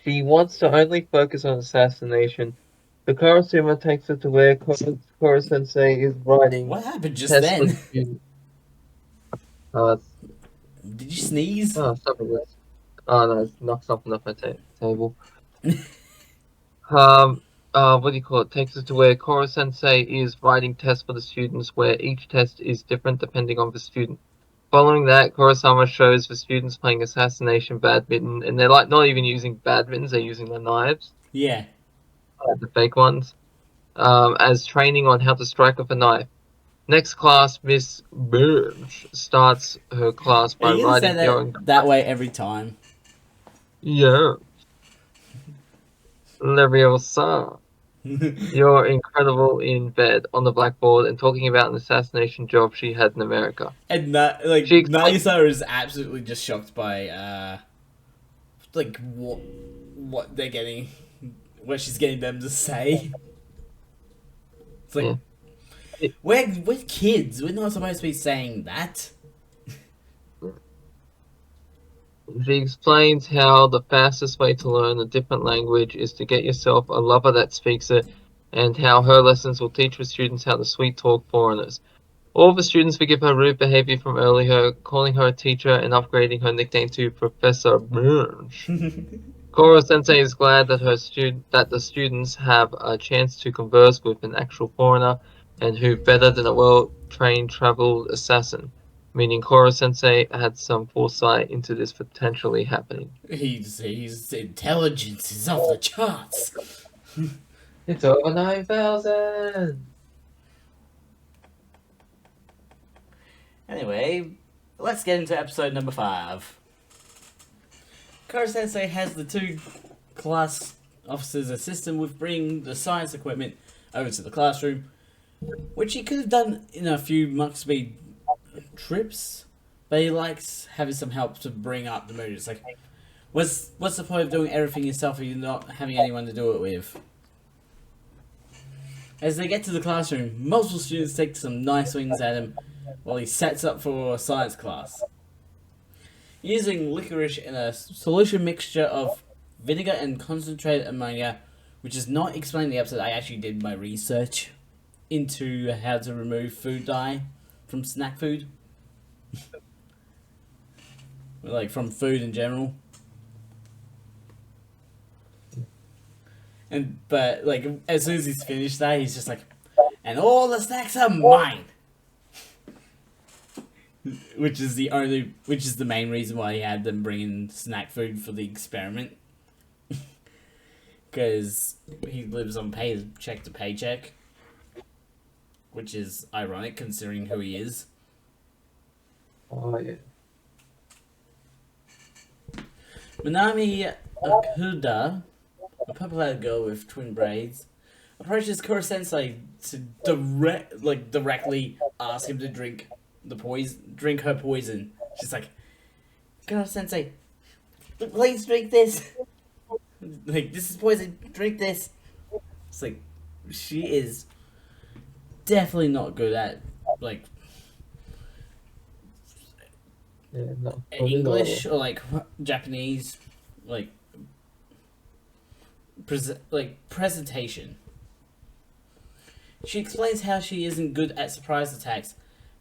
She wants to only focus on assassination. The Karasuma takes her to where Koro Sensei is writing What happened just tests for then? students. Did you sneeze? Something was. Oh no, it's knocked something off my table. What do you call it? Takes us to where Koro Sensei is writing tests for the students, where each test is different depending on the student. Following that, Kurosama shows the students playing assassination badminton, and they're like not even using badmintons; they're using the knives, Yeah. the fake ones, as training on how to strike with a knife. Next class, Miss Burge starts her class Are by you gonna say writing your that way every time? yeah, Leviosa. You're incredible in bed on the blackboard and talking about an assassination job she had in America. And that, like, She explains, Nagisa is absolutely just shocked by, like, what they're getting, what she's getting them to say. It's like, yeah. we're kids. We're not supposed to be saying that. She explains how the fastest way to learn a different language is to get yourself a lover that speaks it, and how her lessons will teach the students how to sweet talk foreigners. All the students forgive her rude behavior from earlier, calling her a teacher and upgrading her nickname to Professor Burge. Koro Sensei is glad that the students have a chance to converse with an actual foreigner, and who better than a well-trained travel assassin, meaning Koro Sensei had some foresight into this potentially happening. His intelligence is off the charts. It's over 9,000! Anyway, let's get into episode number 5. Koro Sensei has the 2 class officers assist him with bringing the science equipment over to the classroom, which he could have done in a few Mach speed trips, but he likes having some help to bring up the mood. It's like, What's the point of doing everything yourself if you're not having anyone to do it with? As they get to the classroom, multiple students take some nice swings at him while he sets up for a science class. Using licorice in a solution mixture of vinegar and concentrated ammonia, which is not explained in the episode. I actually did my research into how to remove food dye from snack food. Like, from food in general. But like, as soon as he's finished that, he's just like, and all the snacks are mine. Which is the main reason why he had them bring in snack food for the experiment. Because he lives on paycheck to paycheck. Which is ironic considering who he is. Oh, yeah. Minami Okuda, a purple-haired girl with twin braids, approaches Kuro Sensei to directly ask him to drink her poison. She's like, Kuro Sensei, please drink this. Like, this is poison, drink this. It's like, she is definitely not good at, like, Yeah, not English or like Japanese, like presentation. She explains how she isn't good at surprise attacks,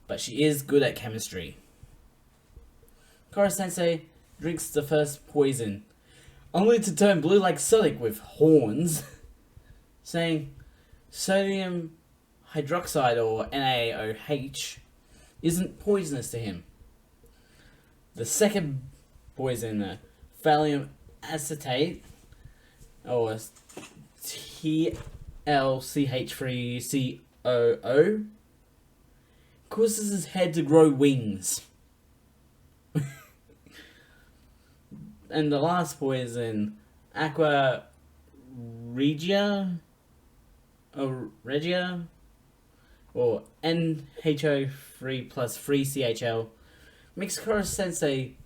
but she is good at chemistry. Koro Sensei drinks the first poison, only to turn blue like Sonic with horns, saying sodium hydroxide or NaOH isn't poisonous to him. The second poison, thallium acetate, or TLCH3COO, causes his head to grow wings. And the last poison, aqua regia, or NHO3 plus 3CHL, makes Koro Sensei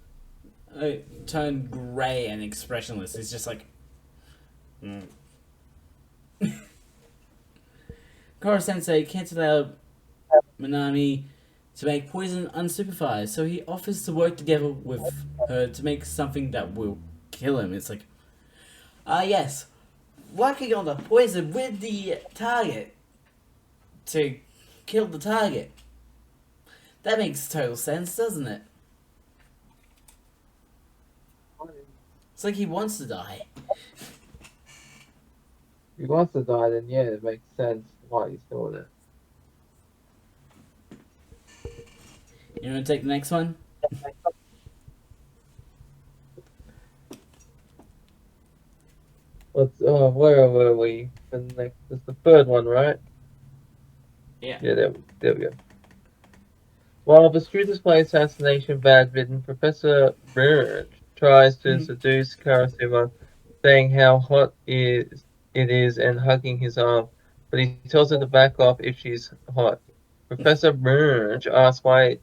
turn grey and expressionless. It's just like... Koro Sensei can't allow Minami to make poison unsupervised, so he offers to work together with her to make something that will kill him. It's like, yes, working on the poison with the target to kill the target. That makes total sense, doesn't it? It's like he wants to die. If he wants to die, then yeah, it makes sense why he's doing it. You want to take the next one? Where were we? The next, it's the third one, right? Yeah. Yeah, there we go. While the students play assassination badminton, Professor Birch tries to seduce Karasuma, saying how hot it is and hugging his arm, but he tells her to back off if she's hot. Professor Birch asks why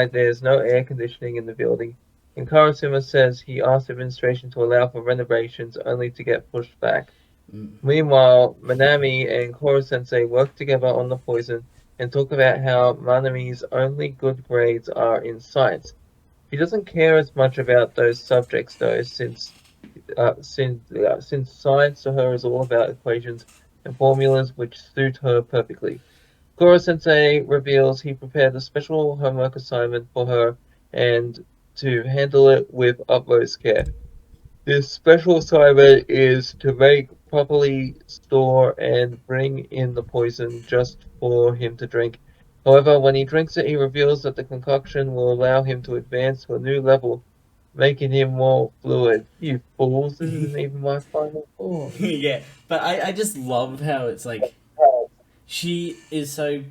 there's no air conditioning in the building, and Karasuma says he asked administration to allow for renovations only to get pushed back. Meanwhile, Minami and Koro Sensei work together on the poison and talk about how Manami's only good grades are in science. She doesn't care as much about those subjects though, since science to her is all about equations and formulas which suit her perfectly. Koro Sensei reveals he prepared a special homework assignment for her and to handle it with utmost care. This special assignment is to make, properly store, and bring in the poison just for him to drink. However, when he drinks it, he reveals that the concoction will allow him to advance to a new level, making him more fluid. You fools, this isn't even my final thought. Yeah, but I just love how it's like she's so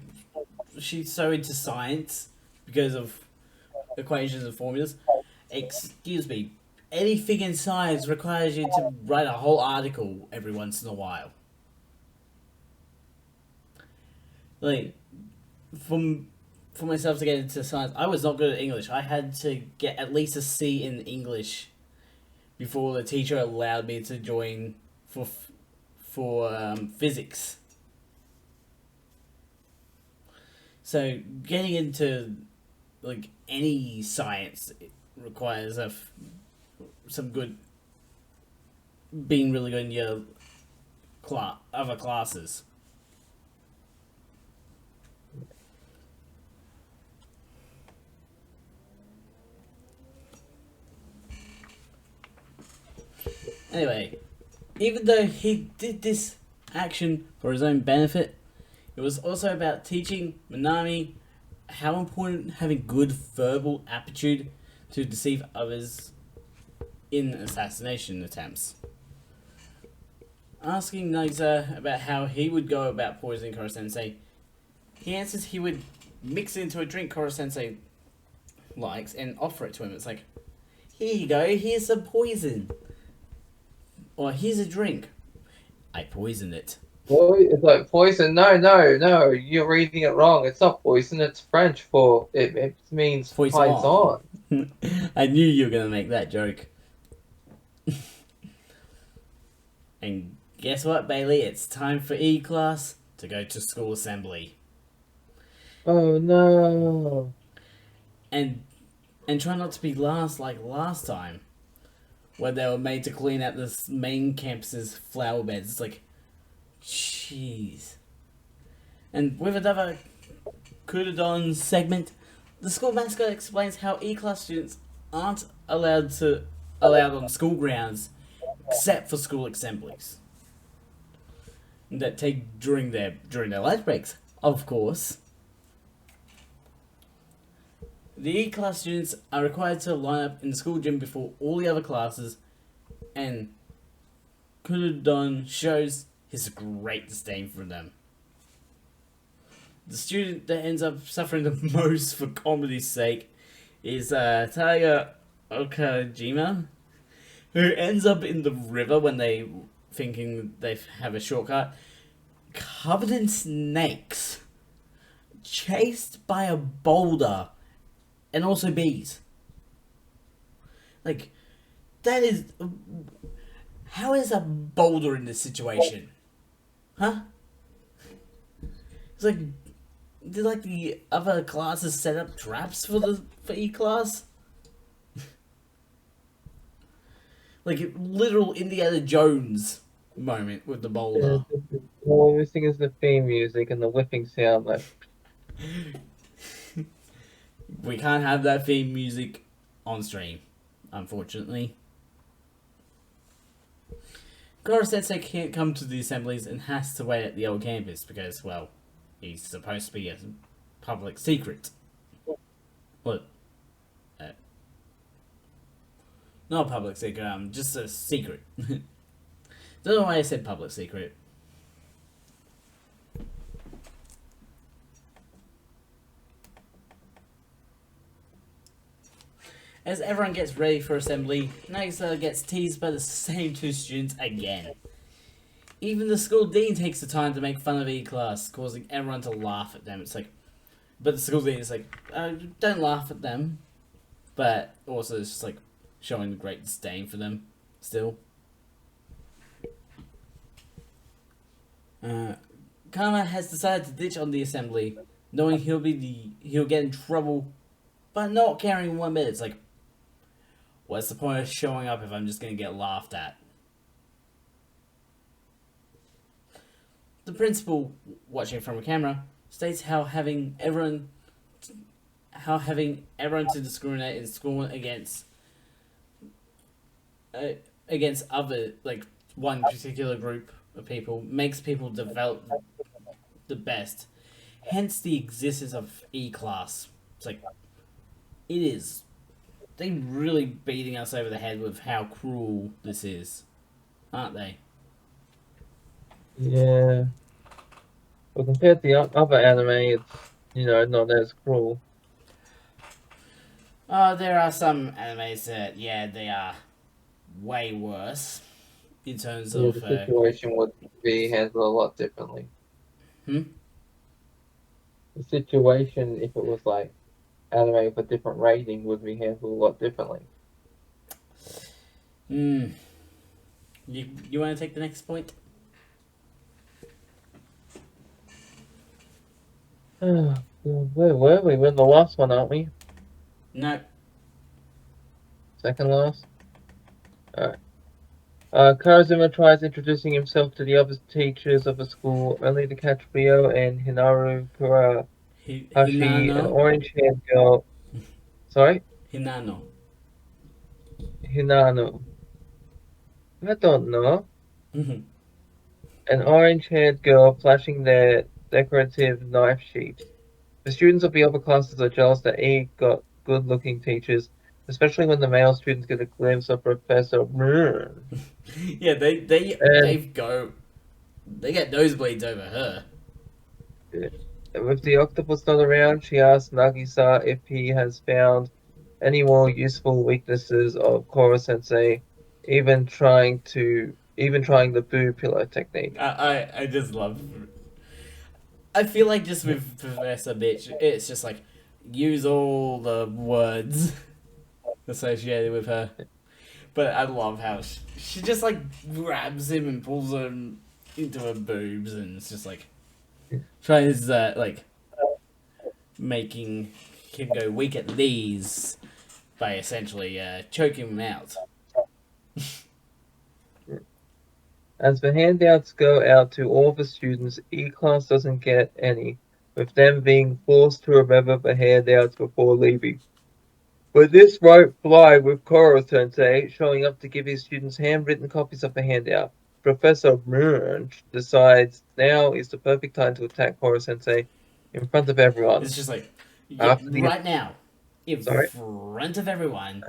into science because of equations and formulas. Excuse me, anything in science requires you to write a whole article every once in a while. Like, for myself to get into science, I was not good at English. I had to get at least a C in English before the teacher allowed me to join for physics. So getting into like any science requires some good, being really good in your other classes. Anyway, even though he did this action for his own benefit, it was also about teaching Minami how important having good verbal aptitude to deceive others in assassination attempts. Asking Nagisa about how he would go about poisoning Koro Sensei, he answers he would mix it into a drink Koro Sensei likes and offer it to him. It's like, here you go, here's some poison. Or here's a drink. I poisoned it. It's like poison. No, no, no. You're reading it wrong. It's not poison. It's French for it means Poison. poison. I knew you were gonna make that joke. And guess what, Bailey? It's time for E-class to go to school assembly. Oh no. And try not to be last like last time, where they were made to clean out this main campus's flower beds. It's like, jeez. And with another Kudadon segment, the school mascot explains how E-class students aren't allowed on school grounds except for school assemblies that take during their lunch breaks, of course. The E-class students are required to line up in the school gym before all the other classes, and Kudadon shows his great disdain for them. The student that ends up suffering the most for comedy's sake is Taiga Okajima, who ends up in the river when they thinking they have a shortcut, covered in snakes, chased by a boulder, and also bees. Like, that is... How is a boulder in this situation? Huh? It's like... Did like the other classes set up traps for E-class? Like a literal Indiana Jones moment with the boulder. Yeah, all we're missing is the theme music and the whipping sound. Like, We can't have that theme music on stream, unfortunately. Koro Sensei can't come to the assemblies and has to wait at the old campus because, well, he's supposed to be a public secret. What? Not a public secret, just a secret. Don't know why I said public secret. As everyone gets ready for assembly, Nagisa gets teased by the same two students again. Even the school dean takes the time to make fun of E-class, causing everyone to laugh at them. It's like, but the school dean is like, don't laugh at them. But also it's just like showing great disdain for them still. Karma has decided to ditch on the assembly, knowing he'll get in trouble, but not caring one bit. It's like, what's the point of showing up if I'm just gonna get laughed at? The principal, watching from a camera, states how having everyone to discriminate in school against other, like, one particular group of people makes people develop the best. Hence the existence of E-class. It's like, it is. They're really beating us over the head with how cruel this is, aren't they? yeah. Well, compared to the other anime, it's, not as cruel. There are some animes that, yeah, they are way worse in terms Yeah, of. the situation would be handled a lot differently. Hmm? The situation, if it was like anime with a different rating, would be handled a lot differently. Mm. You want to take the next point? Where were we? We're in the last one, aren't we? No. Second last? Alright. Karazuma tries introducing himself to the other teachers of the school, only to catch Rio and Hinaru Kurahashi, an Hinano. orange-haired girl. Sorry? Hinano. Hinano. I don't know. Mhm. An orange-haired girl flashing their decorative knife sheath. The students of the upper classes are jealous that E got good-looking teachers, especially when the male students get a glimpse of Professor Moon. Yeah, And they get nosebleeds over her. with the octopus not around, she asks Nagisa if he has found any more useful weaknesses of Koro Sensei, even trying the boo pillow technique. I just love. I feel like just with Professor Bitch, it's just like use all the words associated with her. But I love how she just like grabs him and pulls him into her boobs, and it's just like tries like making him go weak at these by essentially choking him out. As the handouts go out to all the students, E-class doesn't get any, with them being forced to remember the handouts before leaving. But this won't fly with Koro Sensei showing up to give his students handwritten copies of the handout. Professor Munch decides now is the perfect time to attack Koro Sensei in front of everyone. It's just like, yeah, After the right now, in sorry, front of everyone,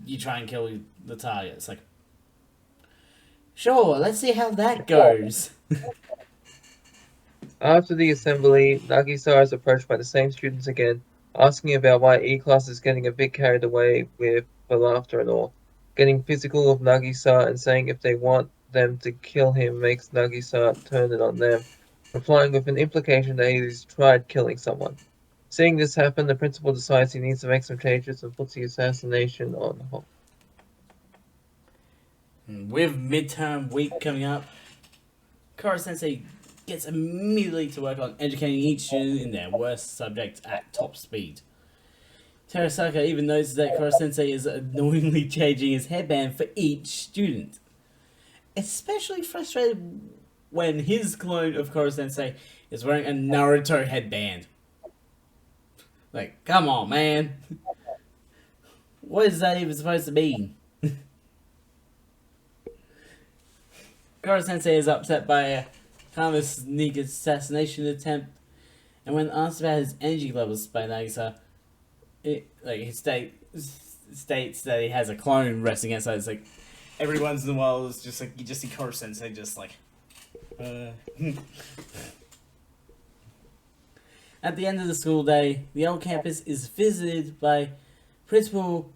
you try and kill the target. It's like, sure, let's see how that goes. after the assembly, Nagisa is approached by the same students again, asking about why E-class is getting a bit carried away with the laughter and all. Getting physical with Nagisa and saying if they want them to kill him makes Nagisa turn it on them, replying with an implication that he's tried killing someone. Seeing this happen, the principal decides he needs to make some changes and puts the assassination on hold. With midterm week coming up, Kara Sensei gets immediately to work on educating each student in their worst subjects at top speed. Terasaka even notices that Kara Sensei is annoyingly changing his headband for each student. Especially frustrated when his clone of Kara Sensei is wearing a Naruto headband. Like, come on, man. What is that even supposed to mean? Kara Sensei is upset by a kind of a sneak assassination attempt, and when asked about his energy levels by Nagisa, he states that he has a clone resting outside. It's like every once in a while, it's just like you just see Kara Sensei just like. At the end of the school day, the old campus is visited by Principal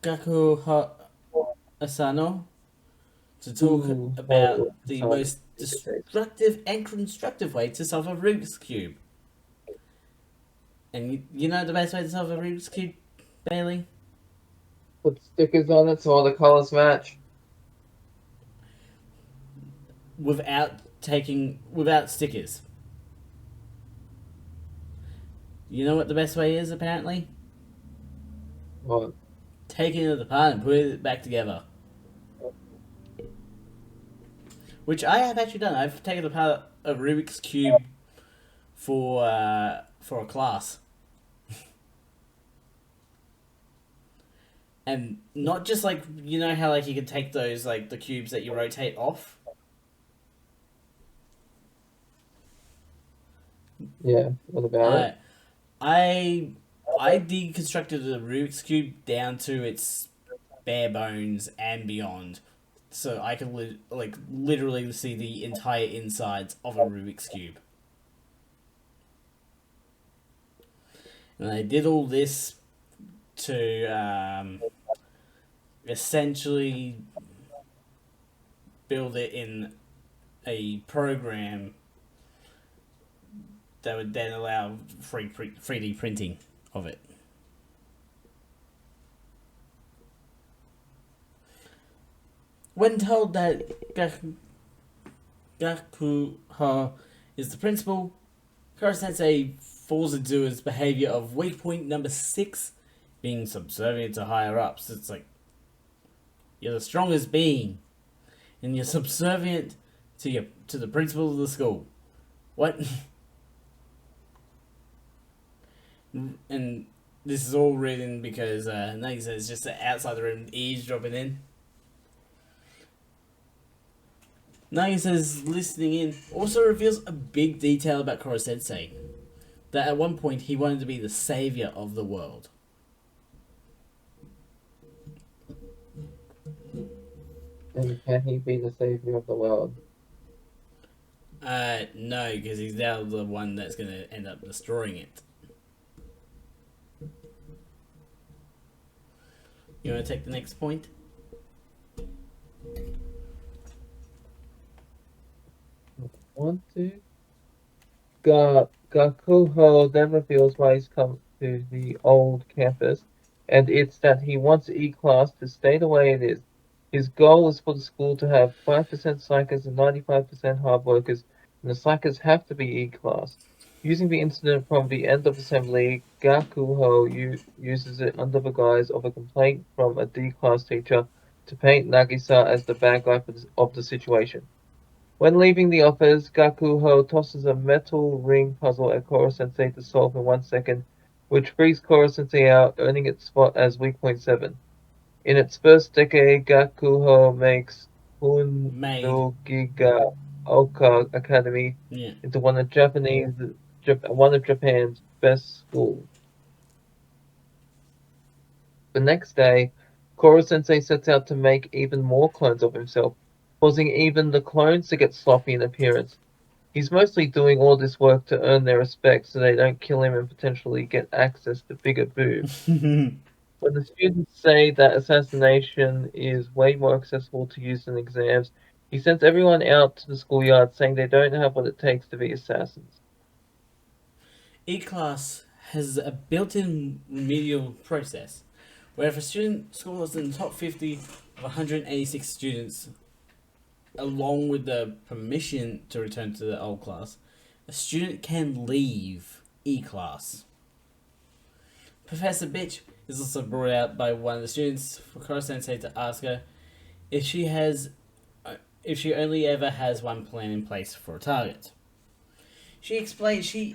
Gaku Asano to talk about the most destructive and constructive way to solve a Rubik's Cube. And you know the best way to solve a Rubik's Cube, Bailey? Put stickers on it so all the colors match. Without stickers. You know what the best way is, apparently? What? Taking it apart and putting it back together. Which I have actually done. I've taken apart a Rubik's Cube for a class. And not just like, you know how like you can take those like the cubes that you rotate off? Yeah, what about it? I deconstructed the Rubik's Cube down to its bare bones and beyond, so I could literally see the entire insides of a Rubik's Cube. And I did all this to essentially build it in a program that would then allow 3D printing of it. When told that Gakuha is the principal, Koro Sensei falls into his behavior of weak point number 6, being subservient to higher ups. It's like, you're the strongest being, and you're subservient to the principal of the school. What? And this is all written because Nagisa is just outside the room eavesdropping in. Nagisa's listening in also reveals a big detail about Koro Sensei. That at one point he wanted to be the savior of the world. And can he be the savior of the world? No, because he's now the one that's going to end up destroying it. You want to take the next point? Want to? Gakuho then reveals why he's come to the old campus, and it's that he wants E-Class to stay the way it is. His goal is for the school to have 5% psychers and 95% hard workers, and the psychers have to be E-Class. Using the incident from the end of assembly, Gakuho uses it under the guise of a complaint from a D-Class teacher to paint Nagisa as the bad guy of the situation. When leaving the office, Gakuho tosses a metal ring puzzle at Koro-sensei to solve in 1 second, which freaks Koro-sensei out, earning its spot as weak point 7. In its first decade, Gakuho makes Made. Funogiga Oka Academy Yeah. into one of Japan's best schools. The next day, Koro-sensei sets out to make even more clones of himself, causing even the clones to get sloppy in appearance. He's mostly doing all this work to earn their respect so they don't kill him and potentially get access to bigger boobs. When the students say that assassination is way more accessible to use than exams, he sends everyone out to the schoolyard saying they don't have what it takes to be assassins. E-Class has a built-in remedial process where if a student scores in the top 50 of 186 students, along with the permission to return to the old class, a student can leave E-Class. Professor Bitch is also brought out by one of the students for Koro Sensei to ask her if she only ever has one plan in place for a target. She explains she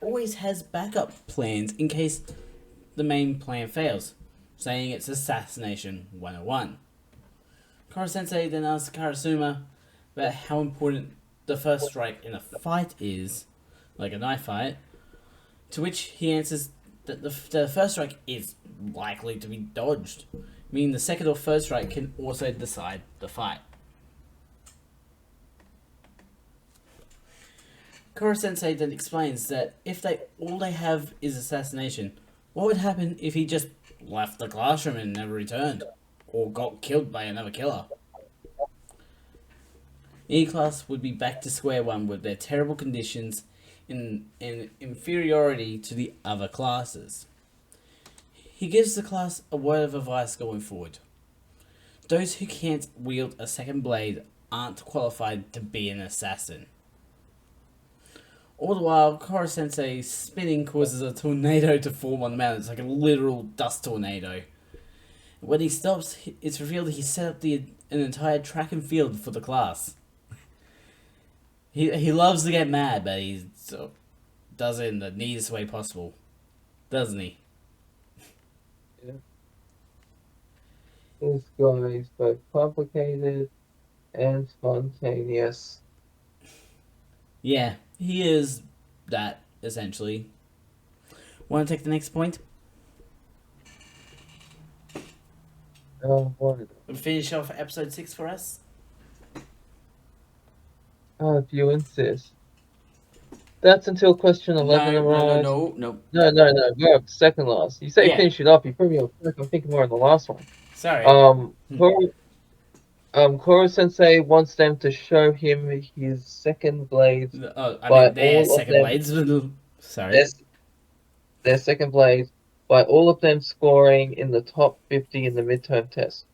always has backup plans in case the main plan fails, saying it's Assassination 101. Koro Sensei then asks Karasuma about how important the first strike in a fight is, like a knife fight, to which he answers that the first strike is likely to be dodged, meaning the second or third strike can also decide the fight. Koro Sensei then explains that if all they have is assassination, what would happen if he just left the classroom and never returned, or got killed by another killer? E-Class would be back to square one with their terrible conditions and inferiority to the other classes. He gives the class a word of advice going forward. Those who can't wield a second blade aren't qualified to be an assassin. All the while, Koro Sensei's spinning causes a tornado to form on the mountain. It's like a literal dust tornado. When he stops, it's revealed that he set up an entire track and field for the class. He loves to get mad, but he does it in the neatest way possible. Doesn't he? Yeah. This guy is both complicated and spontaneous. Yeah, he is that, essentially. Want to take the next point? What? Finish off episode 6 for us? If you insist. That's until question 11 arrives. No. No. We're up to second last. You say Yeah. finish it up. You put me on track. I'm thinking more on the last one. Sorry. Koro Sensei wants them to show him his second blades Their second blades. Sorry. Their second blades by all of them scoring in the top 50 in the midterm test.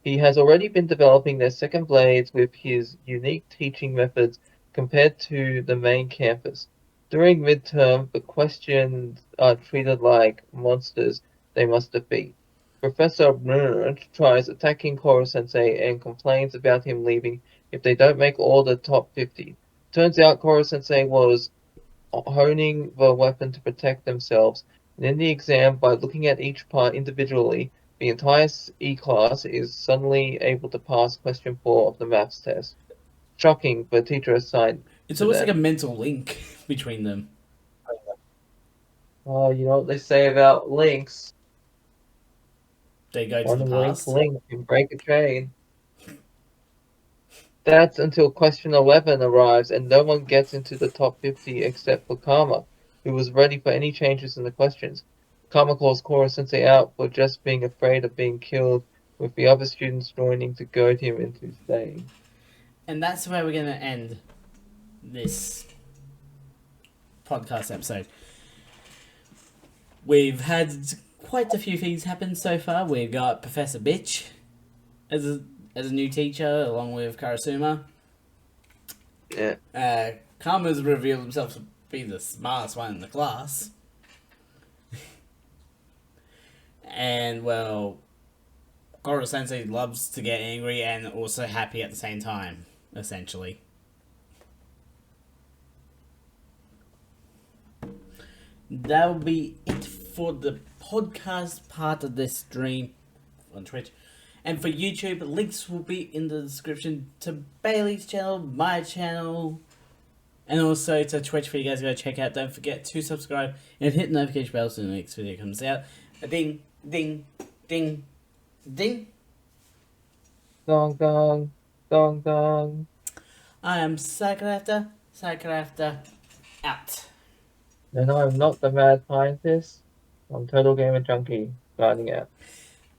He has already been developing their second blades with his unique teaching methods compared to the main campus. During midterm, the questions are treated like monsters they must defeat. Professor Brunner tries attacking Koro-sensei and complains about him leaving if they don't make all the top 50. Turns out Koro-sensei was honing the weapon to protect themselves, and in the exam, by looking at each part individually, the entire E-class is suddenly able to pass question 4 of the maths test. Shocking, but teacher assigned It's to almost like a them. mental link between them. Oh, you know what they say about links? They go to the One weak past. link can break a chain. That's until question 11 arrives and no one gets into the top 50 except for Karma, who was ready for any changes in the questions. Karma calls Koro Sensei out for just being afraid of being killed, with the other students joining to goad him into staying. And that's where we're going to end this podcast episode. We've had quite a few things happen so far. We've got Professor Bitch as a new teacher, along with Karasuma. Yeah. Karma's revealed himself to be the smartest one in the class. And, well, Koro Sensei loves to get angry and also happy at the same time, essentially. That will be it for the podcast part of this stream on Twitch. And for YouTube, links will be in the description to Bailey's channel, my channel, and also to Twitch for you guys to go check out. Don't forget to subscribe and hit the notification bell so the next video comes out. A ding, ding, ding, ding. Dong dong, dong dong. I am Psychorafter, out. And I'm not the mad scientist. I'm Total Gamer Junkie, signing out.